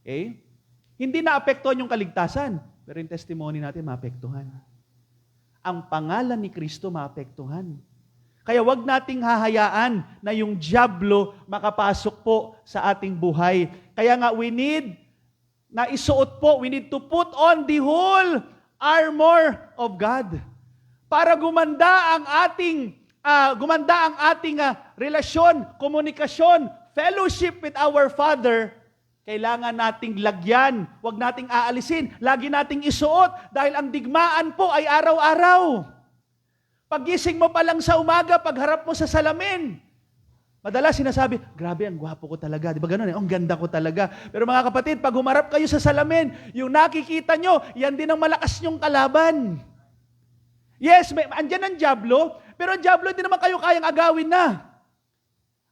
Okay? Hindi naapektuhan yung kaligtasan, pero yung testimony natin maapektuhan. Ang pangalan ni Kristo maapektuhan. Kaya wag nating hahayaan na yung dyablo makapasok po sa ating buhay. Kaya nga we need we need to put on the whole armor of God. Para gumanda ang ating relasyon, komunikasyon, fellowship with our Father. Kailangan nating lagyan, wag nating aalisin, lagi nating isuot dahil ang digmaan po ay araw-araw. Paggising mo pa lang sa umaga, pagharap mo sa salamin, madalas sinasabi, grabe, ang gwapo ko talaga. Di ba ganun? Ang ganda ko talaga. Pero mga kapatid, pag humarap kayo sa salamin, yung nakikita nyo, yan din ang malakas nyong kalaban. Yes, andyan ang dyablo, pero ang dyablo din naman kayo kayang agawin na.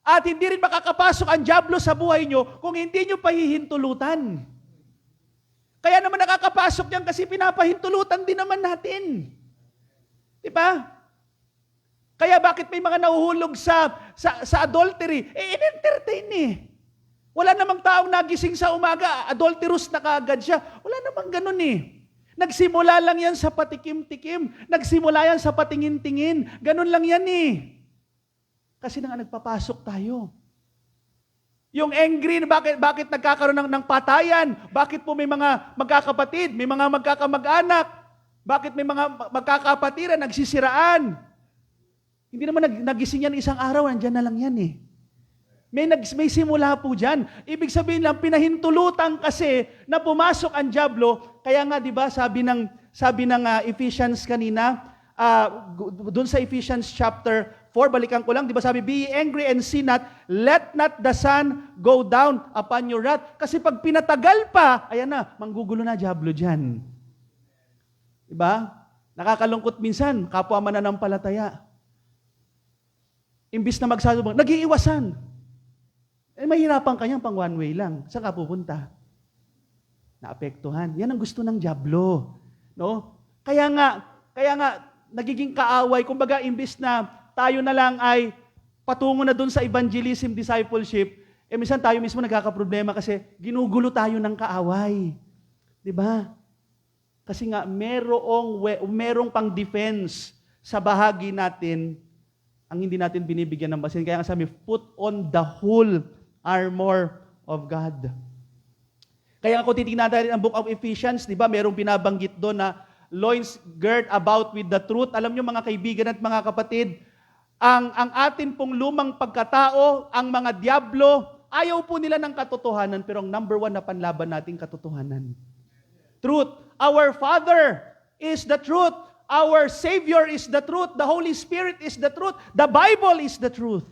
At hindi rin makakapasok ang dyablo sa buhay nyo kung hindi nyo pahihintulutan. Kaya naman nakakapasok yan kasi pinapahintulutan din naman natin. Di ba? Kaya bakit may mga nahuhulog sa adultery? In-entertain eh. Wala namang taong nagising sa umaga, adulterous na kaagad siya. Wala namang ganun eh. Nagsimula lang yan sa patikim-tikim. Nagsimula yan sa patingin-tingin. Ganun lang yan eh. Kasi na nga nagpapasok tayo. Yung angry, bakit nagkakaroon ng patayan? Bakit po may mga magkakapatid, may mga magkakamag-anak? Bakit may mga magkakapatiran, nagsisiraan? Hindi naman nagising yan isang araw, nandyan na lang yan eh. May simula po dyan. Ibig sabihin lang, pinahintulutan kasi na pumasok ang dyablo. Kaya nga, di ba, sabi ng Ephesians kanina, doon sa Ephesians chapter 4, balikan ko lang, di ba sabi, be angry and sin not, let not the sun go down upon your wrath. Kasi pag pinatagal pa, ayan na, manggugulo na dyablo dyan. Di ba? Nakakalungkot minsan, kapwa mananampalataya. Imbis na magsasubong, nag-iiwasan. Mahirapan kanyang pang one way lang. Saan ka pupunta? Naapektuhan. Yan ang gusto ng dyablo. No? Kaya nga, nagiging kaaway. Kumbaga, imbis na tayo na lang ay patungo na dun sa evangelism, discipleship, minsan tayo mismo nagkakaproblema kasi ginugulo tayo ng kaaway. Di ba? Kasi nga, merong pang defense sa bahagi natin ang hindi natin binibigyan ng basin. Kaya nga sabi, put on the whole armor of God. Kaya kung titingnan natin ang book of Ephesians, di ba, merong binabanggit doon na loins girt about with the truth. Alam nyo mga kaibigan at mga kapatid, ang atin pong lumang pagkatao, ang mga dyablo, ayaw po nila ng katotohanan, pero ang number one na panlaban nating katotohanan. Truth. Our Father is the truth. Our Savior is the truth. The Holy Spirit is the truth. The Bible is the truth.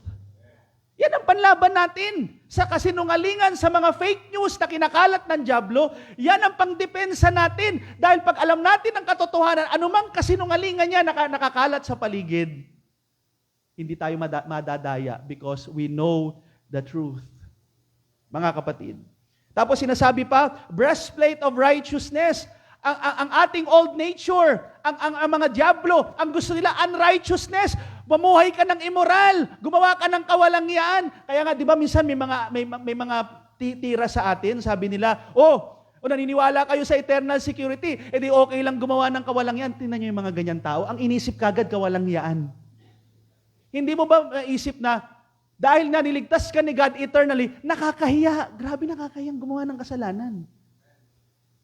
Yan ang panlaban natin sa kasinungalingan, sa mga fake news na kinakalat ng dyablo. Yan ang pangdepensa natin. Dahil pag alam natin ang katotohanan, anumang kasinungalingan niya nakakalat sa paligid, hindi tayo madadaya because we know the truth. Mga kapatid. Tapos sinasabi pa, breastplate of righteousness. Ang ating old nature, ang mga dyablo, ang gusto nila, unrighteousness. Mamuhay ka ng immoral, gumawa ka ng kawalangian. Kaya nga, di ba, minsan may mga tira sa atin, sabi nila, naniniwala kayo sa eternal security, edi okay lang gumawa ng kawalangian. Tingnan niyo yung mga ganyan tao, ang inisip kagad kawalangian. Hindi mo ba naisip na, dahil na niligtas ka ni God eternally, nakakahiya. Grabe, nakakahiyang gumawa ng kasalanan.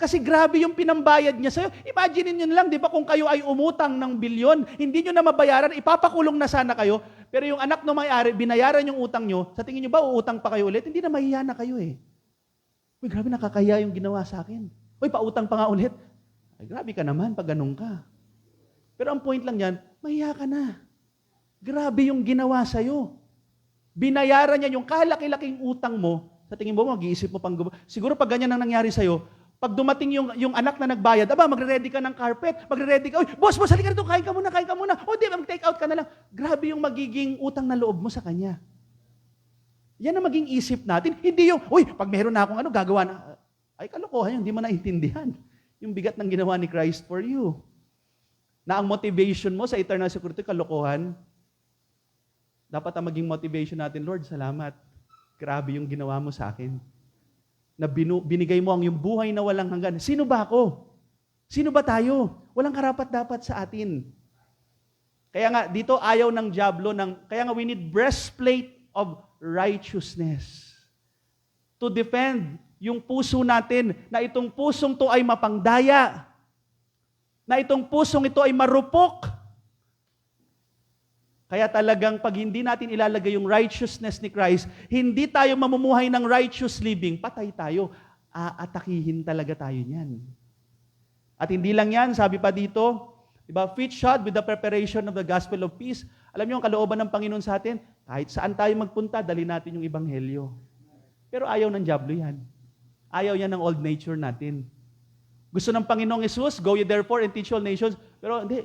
Kasi grabe yung pinambayad niya sa'yo. Imagine niyo lang, di ba, kung kayo ay umutang ng bilyon, hindi nyo na mabayaran, ipapakulong na sana kayo, pero yung anak ng may-ari, binayaran yung utang nyo, sa tingin nyo ba, uutang pa kayo ulit? Hindi na mahiya na kayo eh. Uy, grabe, nakakahiya yung ginawa sa akin. Uy, pautang pa nga ulit. Ay, grabe ka naman pag ganun ka. Pero ang point lang yan, mahiya ka na. Grabe yung ginawa sa'yo. Binayaran niya yung kalaki-laking utang mo, sa tingin mo, mag-iisip mo pang siguro pag ganyan ang nangyari sa'yo, Pag dumating yung anak na nagbayad, magre-ready ka ng carpet, magre-ready ka, boss, halika rito, kain ka muna. O di, mag-take out ka na lang. Grabe yung magiging utang na loob mo sa kanya. Yan ang maging isip natin. Hindi yung, pag meron na akong gagawa na. Ay, kalokohan yun, hindi mo naintindihan. Yung bigat ng ginawa ni Christ for you. Na ang motivation mo sa eternal security, kalokohan. Dapat ang maging motivation natin, Lord, salamat. Grabe yung ginawa mo sa akin. Na binigay mo ang yung buhay na walang hanggan. Sino ba ako? Sino ba tayo? Walang karapat-dapat sa atin. Kaya nga, dito ayaw ng dyablo, kaya nga we need breastplate of righteousness. To defend yung puso natin, na itong pusong to ay mapangdaya. Na itong pusong ito ay marupok. Kaya talagang pag hindi natin ilalagay yung righteousness ni Christ, hindi tayo mamumuhay ng righteous living, patay tayo. Aatakihin talaga tayo niyan. At hindi lang yan, sabi pa dito, diba, fit shod with the preparation of the gospel of peace. Alam niyo ang kalooban ng Panginoon sa atin, kahit saan tayo magpunta, dali natin yung ebanghelyo. Pero ayaw ng dyablo yan. Ayaw yan ng old nature natin. Gusto ng Panginoong Jesus, go ye therefore and teach all nations. Pero hindi.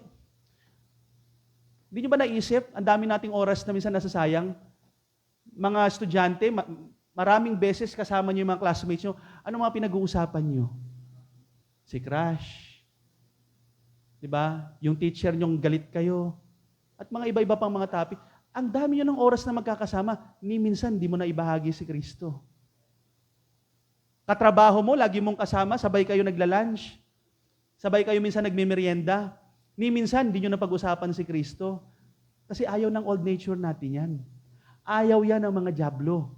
Hindi nyo ba naisip, ang dami nating oras na minsan nasasayang? Mga estudyante, maraming beses kasama nyo yung mga classmates nyo, ano mga pinag-uusapan nyo? Si crush. Diba? Yung teacher nyong galit kayo. At mga iba-iba pang mga topic. Ang dami nyo ng oras na magkakasama, ni minsan di mo na ibahagi si Kristo. Katrabaho mo, lagi mong kasama, sabay kayo nagla-lunch. Sabay kayo minsan nagmimerienda. Ni minsan, di nyo na pag-usapan si Kristo. Kasi ayaw ng old nature natin yan. Ayaw yan ng mga dyablo.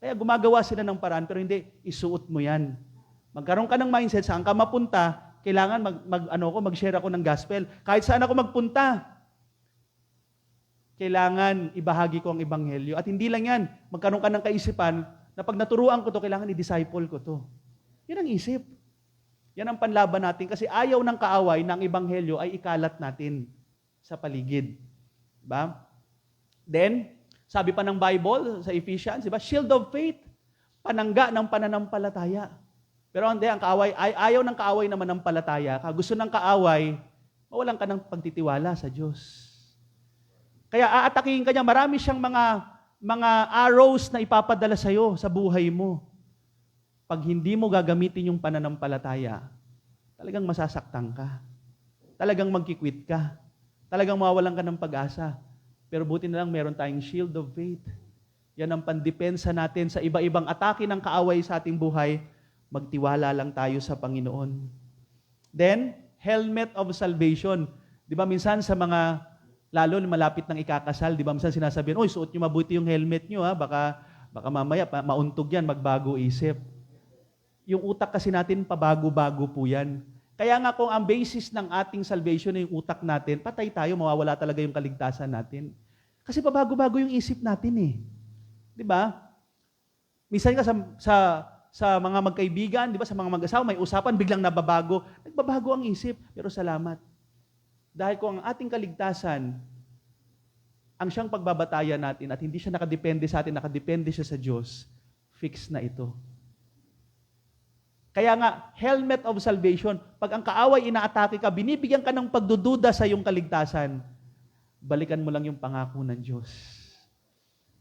Kaya gumagawa sila ng paraan, pero hindi, isuot mo yan. Magkaroon ka ng mindset, saan ka mapunta, kailangan mag-share ako ng gospel. Kahit saan ako magpunta, kailangan ibahagi ko ang ebanghelyo. At hindi lang yan, magkaroon ka ng kaisipan, na pag naturuan ko to, kailangan i-disciple ko to. Yan ang isip. Yan ang panlaban natin kasi ayaw ng kaaway ng ebanghelyo ay ikalat natin sa paligid. Diba? Then, sabi pa ng Bible sa Ephesians, diba? Shield of faith, panangga ng pananampalataya. Pero hindi, ang kaaway, ayaw ng kaaway na manampalataya. Gusto ng kaaway, mawalan ka ng pagtitiwala sa Diyos. Kaya aatakihin ka niya, marami siyang mga arrows na ipapadala sa'yo sa buhay mo. Pag hindi mo gagamitin yung pananampalataya, talagang masasaktan ka. Talagang magkikwit ka. Talagang mawawalan ka ng pag-asa. Pero buti na lang meron tayong shield of faith. Yan ang pandepensa natin sa iba-ibang atake ng kaaway sa ating buhay. Magtiwala lang tayo sa Panginoon. Then, helmet of salvation. Di ba minsan sa mga, lalo malapit ng ikakasal, di ba minsan sinasabihan, suot nyo mabuti yung helmet nyo, baka mamaya mauntog yan, magbago isip. Yung utak kasi natin, pabago-bago po yan. Kaya nga kung ang basis ng ating salvation ay yung utak natin, patay tayo, mawawala talaga yung kaligtasan natin. Kasi pabago-bago yung isip natin eh. Di ba? Minsan ka sa mga magkaibigan, di ba, sa mga mag-asawa, may usapan, biglang nababago. Nagbabago ang isip, pero salamat. Dahil kung ang ating kaligtasan, ang siyang pagbabatayan natin at hindi siya nakadepende sa atin, nakadepende siya sa Diyos, fix na ito. Kaya nga, helmet of salvation, pag ang kaaway inaatake ka, binibigyan ka ng pagdududa sa iyong kaligtasan, balikan mo lang yung pangako ng Diyos.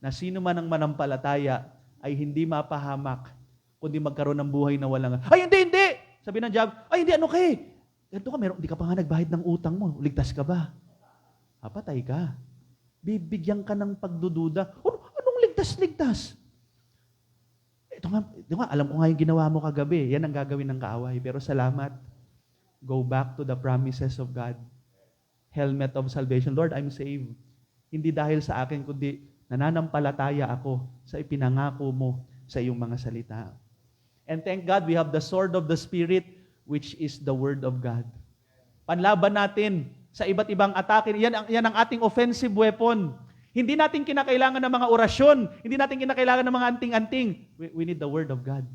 Na sino man ang manampalataya ay hindi mapahamak, kundi magkaroon ng buhay na walang, ay hindi! Sabi ng diablo, ay hindi, ano kay? Ganito ka, hindi ka pa nga nagbayad ng utang mo, ligtas ka ba? Patay ka. Bibigyan ka ng pagdududa. Anong ligtas? Ito nga, alam ko nga yung ginawa mo kagabi. Yan ang gagawin ng kaaway. Pero salamat. Go back to the promises of God. Helmet of salvation. Lord, I'm saved. Hindi dahil sa akin, kundi nananampalataya ako sa ipinangako mo sa iyong mga salita. And thank God, we have the sword of the Spirit, which is the Word of God. Panlaban natin sa iba't ibang atake. Yan ang ating offensive weapon. Hindi natin kinakailangan ng mga orasyon. Hindi natin kinakailangan ng mga anting-anting. We need the Word of God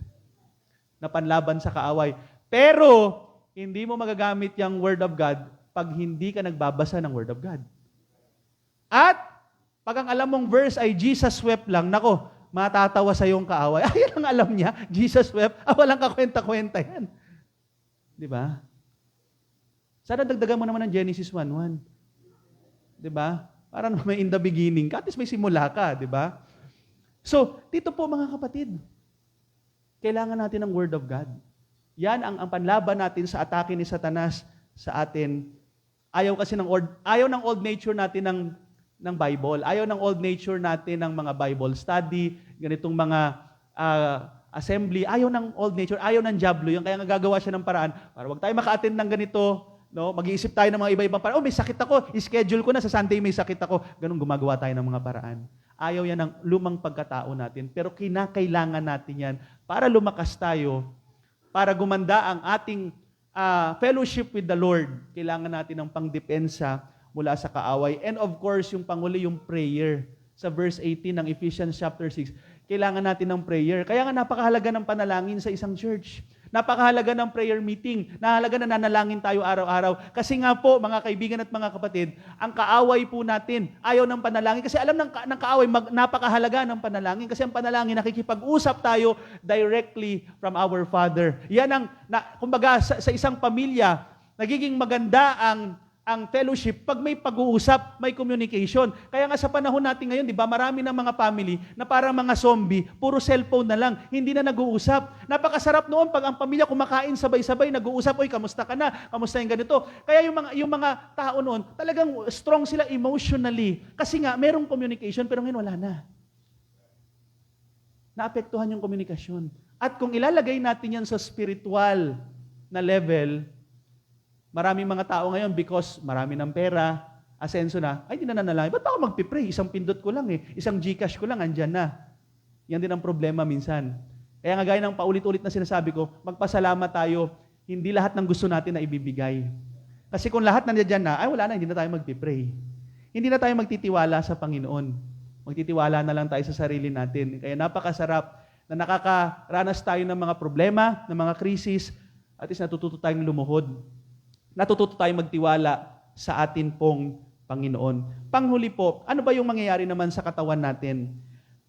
na panlaban sa kaaway. Pero, hindi mo magagamit yung Word of God pag hindi ka nagbabasa ng Word of God. At, pag ang alam mong verse ay Jesus wept lang, matatawa sa iyong kaaway. Yan ang alam niya, Jesus wept. Walang kakwenta-kwenta yan. Di ba? Sana dagdagan mo naman ng Genesis 1:1. Di ba? Para naman may in the beginning ka, at least may simula ka, di ba? So, dito po mga kapatid, kailangan natin ng Word of God. Yan ang panlaban natin sa atake ni Satanas sa atin. Ayaw ng old nature natin ng Bible. Ayaw ng old nature natin ng mga Bible study, ganitong mga assembly. Ayaw ng old nature, ayaw ng diablo. Yung kaya nga gagawa siya ng paraan para wag tayo maka-attend ng ganito, no? Mag-iisip tayo ng mga iba-ibang paraan. Oh, may sakit ako, i-schedule ko na sa Sunday may sakit ako. Ganun gumagawa tayo ng mga paraan. Ayaw yan ng lumang pagkatao natin, pero kinakailangan natin yan para lumakas tayo, para gumanda ang ating fellowship with the Lord. Kailangan natin ng pangdepensa mula sa kaaway. And of course, yung panghuli, yung prayer. Sa verse 18 ng Ephesians chapter 6, kailangan natin ng prayer. Kaya nga napakahalaga ng panalangin sa isang church. Napakahalaga ng prayer meeting. Nahalaga na nanalangin tayo araw-araw. Kasi nga po, mga kaibigan at mga kapatid, ang kaaway po natin, ayaw ng panalangin. Kasi alam ng kaaway, napakahalaga ng panalangin. Kasi ang panalangin, nakikipag-usap tayo directly from our Father. Yan kumbaga, sa isang pamilya, nagiging maganda ang fellowship pag may pag-uusap, may communication. Kaya nga sa panahon natin ngayon, di ba, marami ng mga family na parang mga zombie, puro cellphone na lang, hindi na nag-uusap. Napakasarap noon pag ang pamilya kumakain sabay-sabay, nag-uusap, oy, kamusta ka na? Kamusta yung ganito? Kaya yung mga tao noon, talagang strong sila emotionally. Kasi nga, merong communication, pero ngayon wala na. Naapektuhan yung komunikasyon. At kung ilalagay natin yan sa spiritual na level, maraming mga tao ngayon because marami ng pera, asenso na, ay, di na nanalangin. Ba't ako magpipray? Isang pindot ko lang Isang Gcash ko lang, andyan na. Yan din ang problema minsan. Kaya nga gaya ng paulit-ulit na sinasabi ko, magpasalamat tayo, hindi lahat ng gusto natin na ibibigay. Kasi kung lahat nandiyan na, ay wala na, hindi na tayo magpipray. Hindi na tayo magtitiwala sa Panginoon. Magtitiwala na lang tayo sa sarili natin. Kaya napakasarap na nakakaranas tayo ng mga problema, ng mga krisis, at least natututo tayong lumuhod. Natututo tayong magtiwala sa atin pong Panginoon. Panghuli po, ano ba yung mangyayari naman sa katawan natin?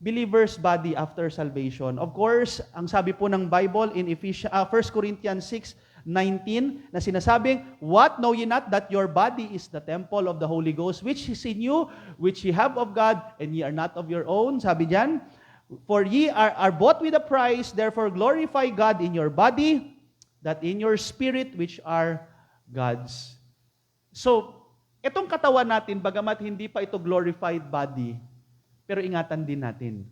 Believer's body after salvation. Of course, ang sabi po ng Bible in 1 Corinthians 6:19 na sinasabing, "What know ye not that your body is the temple of the Holy Ghost, which is in you, which ye have of God, and ye are not of your own?" Sabi diyan, "For ye are bought with a price, therefore glorify God in your body, that in your spirit which are God's." So, itong katawan natin, bagamat hindi pa ito glorified body, pero ingatan din natin.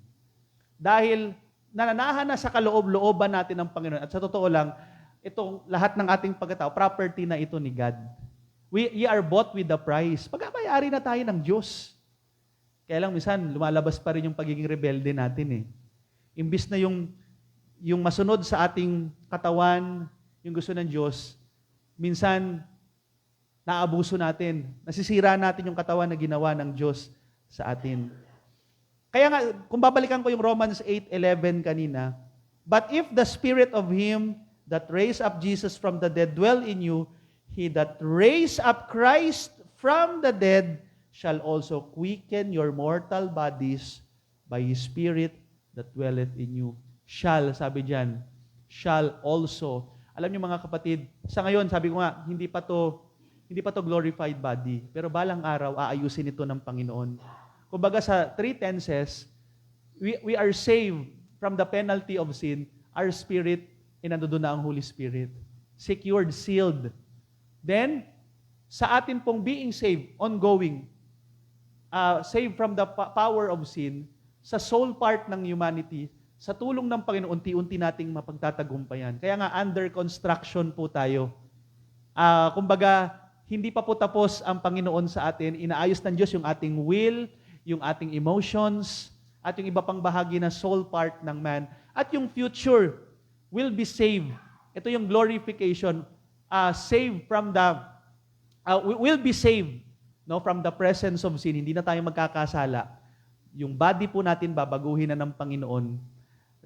Dahil nananahan na sa kaloob-looban natin ng Panginoon. At sa totoo lang, itong lahat ng ating pagkatao, property na ito ni God. We are bought with the price. Pagkamayari na tayo ng Diyos. Kaya lang, minsan, lumalabas pa rin yung pagiging rebelde natin Imbis na yung masunod sa ating katawan, yung gusto ng Diyos, minsan, naabuso natin. Nasisira natin yung katawan na ginawa ng Diyos sa atin. Kaya nga, kung babalikan ko yung Romans 8:11 kanina, "But if the Spirit of Him that raised up Jesus from the dead dwell in you, He that raised up Christ from the dead shall also quicken your mortal bodies by His Spirit that dwelleth in you." Shall, sabi diyan, shall also. Alam niyo mga kapatid, sa ngayon, sabi ko nga, hindi pa to glorified body. Pero balang araw, aayusin ito ng Panginoon. Kumbaga sa 3 tenses, we are saved from the penalty of sin. Our spirit, inandoon na ang Holy Spirit. Secured, sealed. Then, sa atin pong being saved, ongoing, saved from the power of sin, sa soul part ng humanity, sa tulong ng Panginoon, unti-unti nating mapagtatagumpayan. Kaya nga, under construction po tayo. Kumbaga, hindi pa po tapos ang Panginoon sa atin. Inaayos ng Diyos yung ating will, yung ating emotions, at yung iba pang bahagi na soul part ng man. At yung future will be saved. Ito yung glorification. Saved from will be saved from the presence of sin. Hindi na tayo magkakasala. Yung body po natin, babaguhin na ng Panginoon.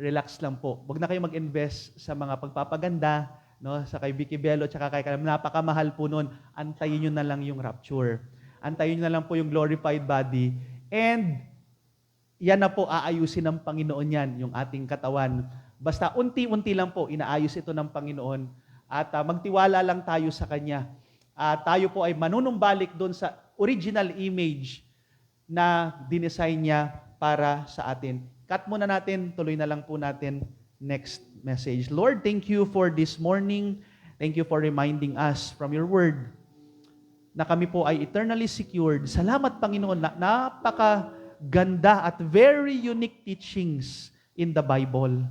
Relax lang po. Huwag na kayo mag-invest sa mga pagpapaganda, sa kay Vicky Bello, tsaka kay Kalam. Napakamahal po nun. Antayin nyo na lang yung rapture. Antayin nyo na lang po yung glorified body. And, yan na po, aayusin ng Panginoon yan, yung ating katawan. Basta unti-unti lang po, inaayos ito ng Panginoon. At magtiwala lang tayo sa Kanya. At tayo po ay manunumbalik doon sa original image na dinesign niya para sa atin. Cut muna natin, tuloy na lang po natin next message. Lord, thank you for this morning. Thank you for reminding us from your word na kami po ay eternally secured. Salamat, Panginoon, na napakaganda at very unique teachings in the Bible.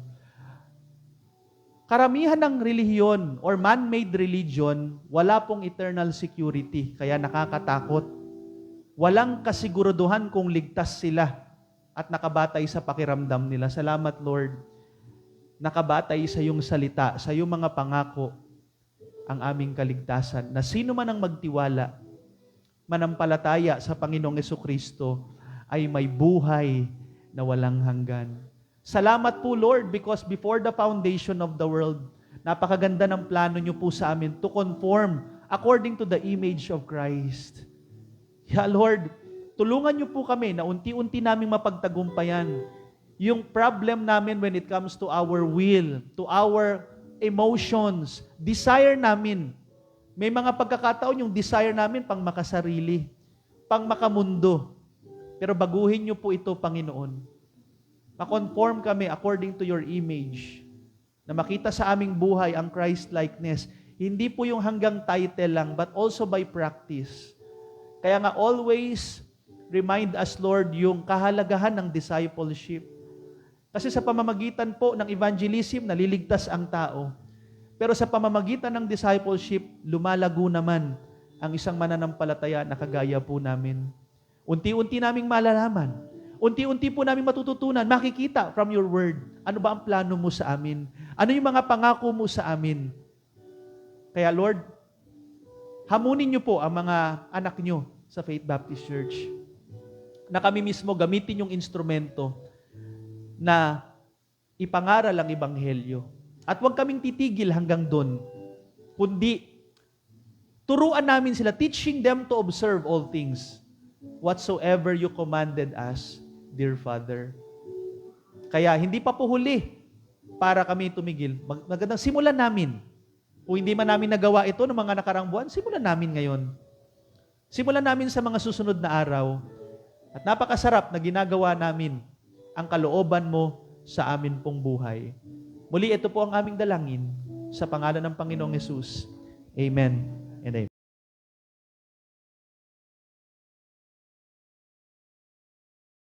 Karamihan ng relihiyon or man-made religion, wala pong eternal security, kaya nakakatakot. Walang kasiguraduhan kung ligtas sila at nakabatay sa pakiramdam nila. Salamat, Lord. Nakabatay sa iyong salita, sa iyong mga pangako, ang aming kaligtasan, na sino man ang magtiwala, manampalataya sa Panginoong Jesucristo, ay may buhay na walang hanggan. Salamat po, Lord, because before the foundation of the world, napakaganda ng plano niyo po sa amin to conform according to the image of Christ. Yeah, Lord, tulungan niyo po kami na unti-unti naming mapagtagumpayan yung problem namin when it comes to our will, to our emotions, desire namin. May mga pagkakataon yung desire namin pang makasarili, pang makamundo. Pero baguhin niyo po ito, Panginoon. Ma-conform kami according to your image. Na makita sa aming buhay ang Christ-likeness. Hindi po yung hanggang title lang, but also by practice. Kaya nga always remind us, Lord, yung kahalagahan ng discipleship. Kasi sa pamamagitan po ng evangelism, naliligtas ang tao. Pero sa pamamagitan ng discipleship, lumalago naman ang isang mananampalataya na kagaya po namin. Unti-unti naming malalaman. Unti-unti po naming matututunan, makikita from your word. Ano ba ang plano mo sa amin? Ano yung mga pangako mo sa amin? Kaya Lord, hamunin niyo po ang mga anak niyo sa Faith Baptist Church. Na kami mismo gamitin yung instrumento na ipangaral ang Ebanghelyo. At huwag kaming titigil hanggang doon. Kundi, turuan namin sila, teaching them to observe all things, whatsoever you commanded us, dear Father. Kaya, hindi pa po huli para kami tumigil. Magandang simulan namin. Kung hindi man namin nagawa ito ng mga nakarang buwan, simulan namin ngayon. Simulan namin sa mga susunod na araw. At napakasarap na ginagawa namin ang kalooban mo sa amin pong buhay. Muli, ito po ang aming dalangin sa pangalan ng Panginoong Hesus. Amen and amen.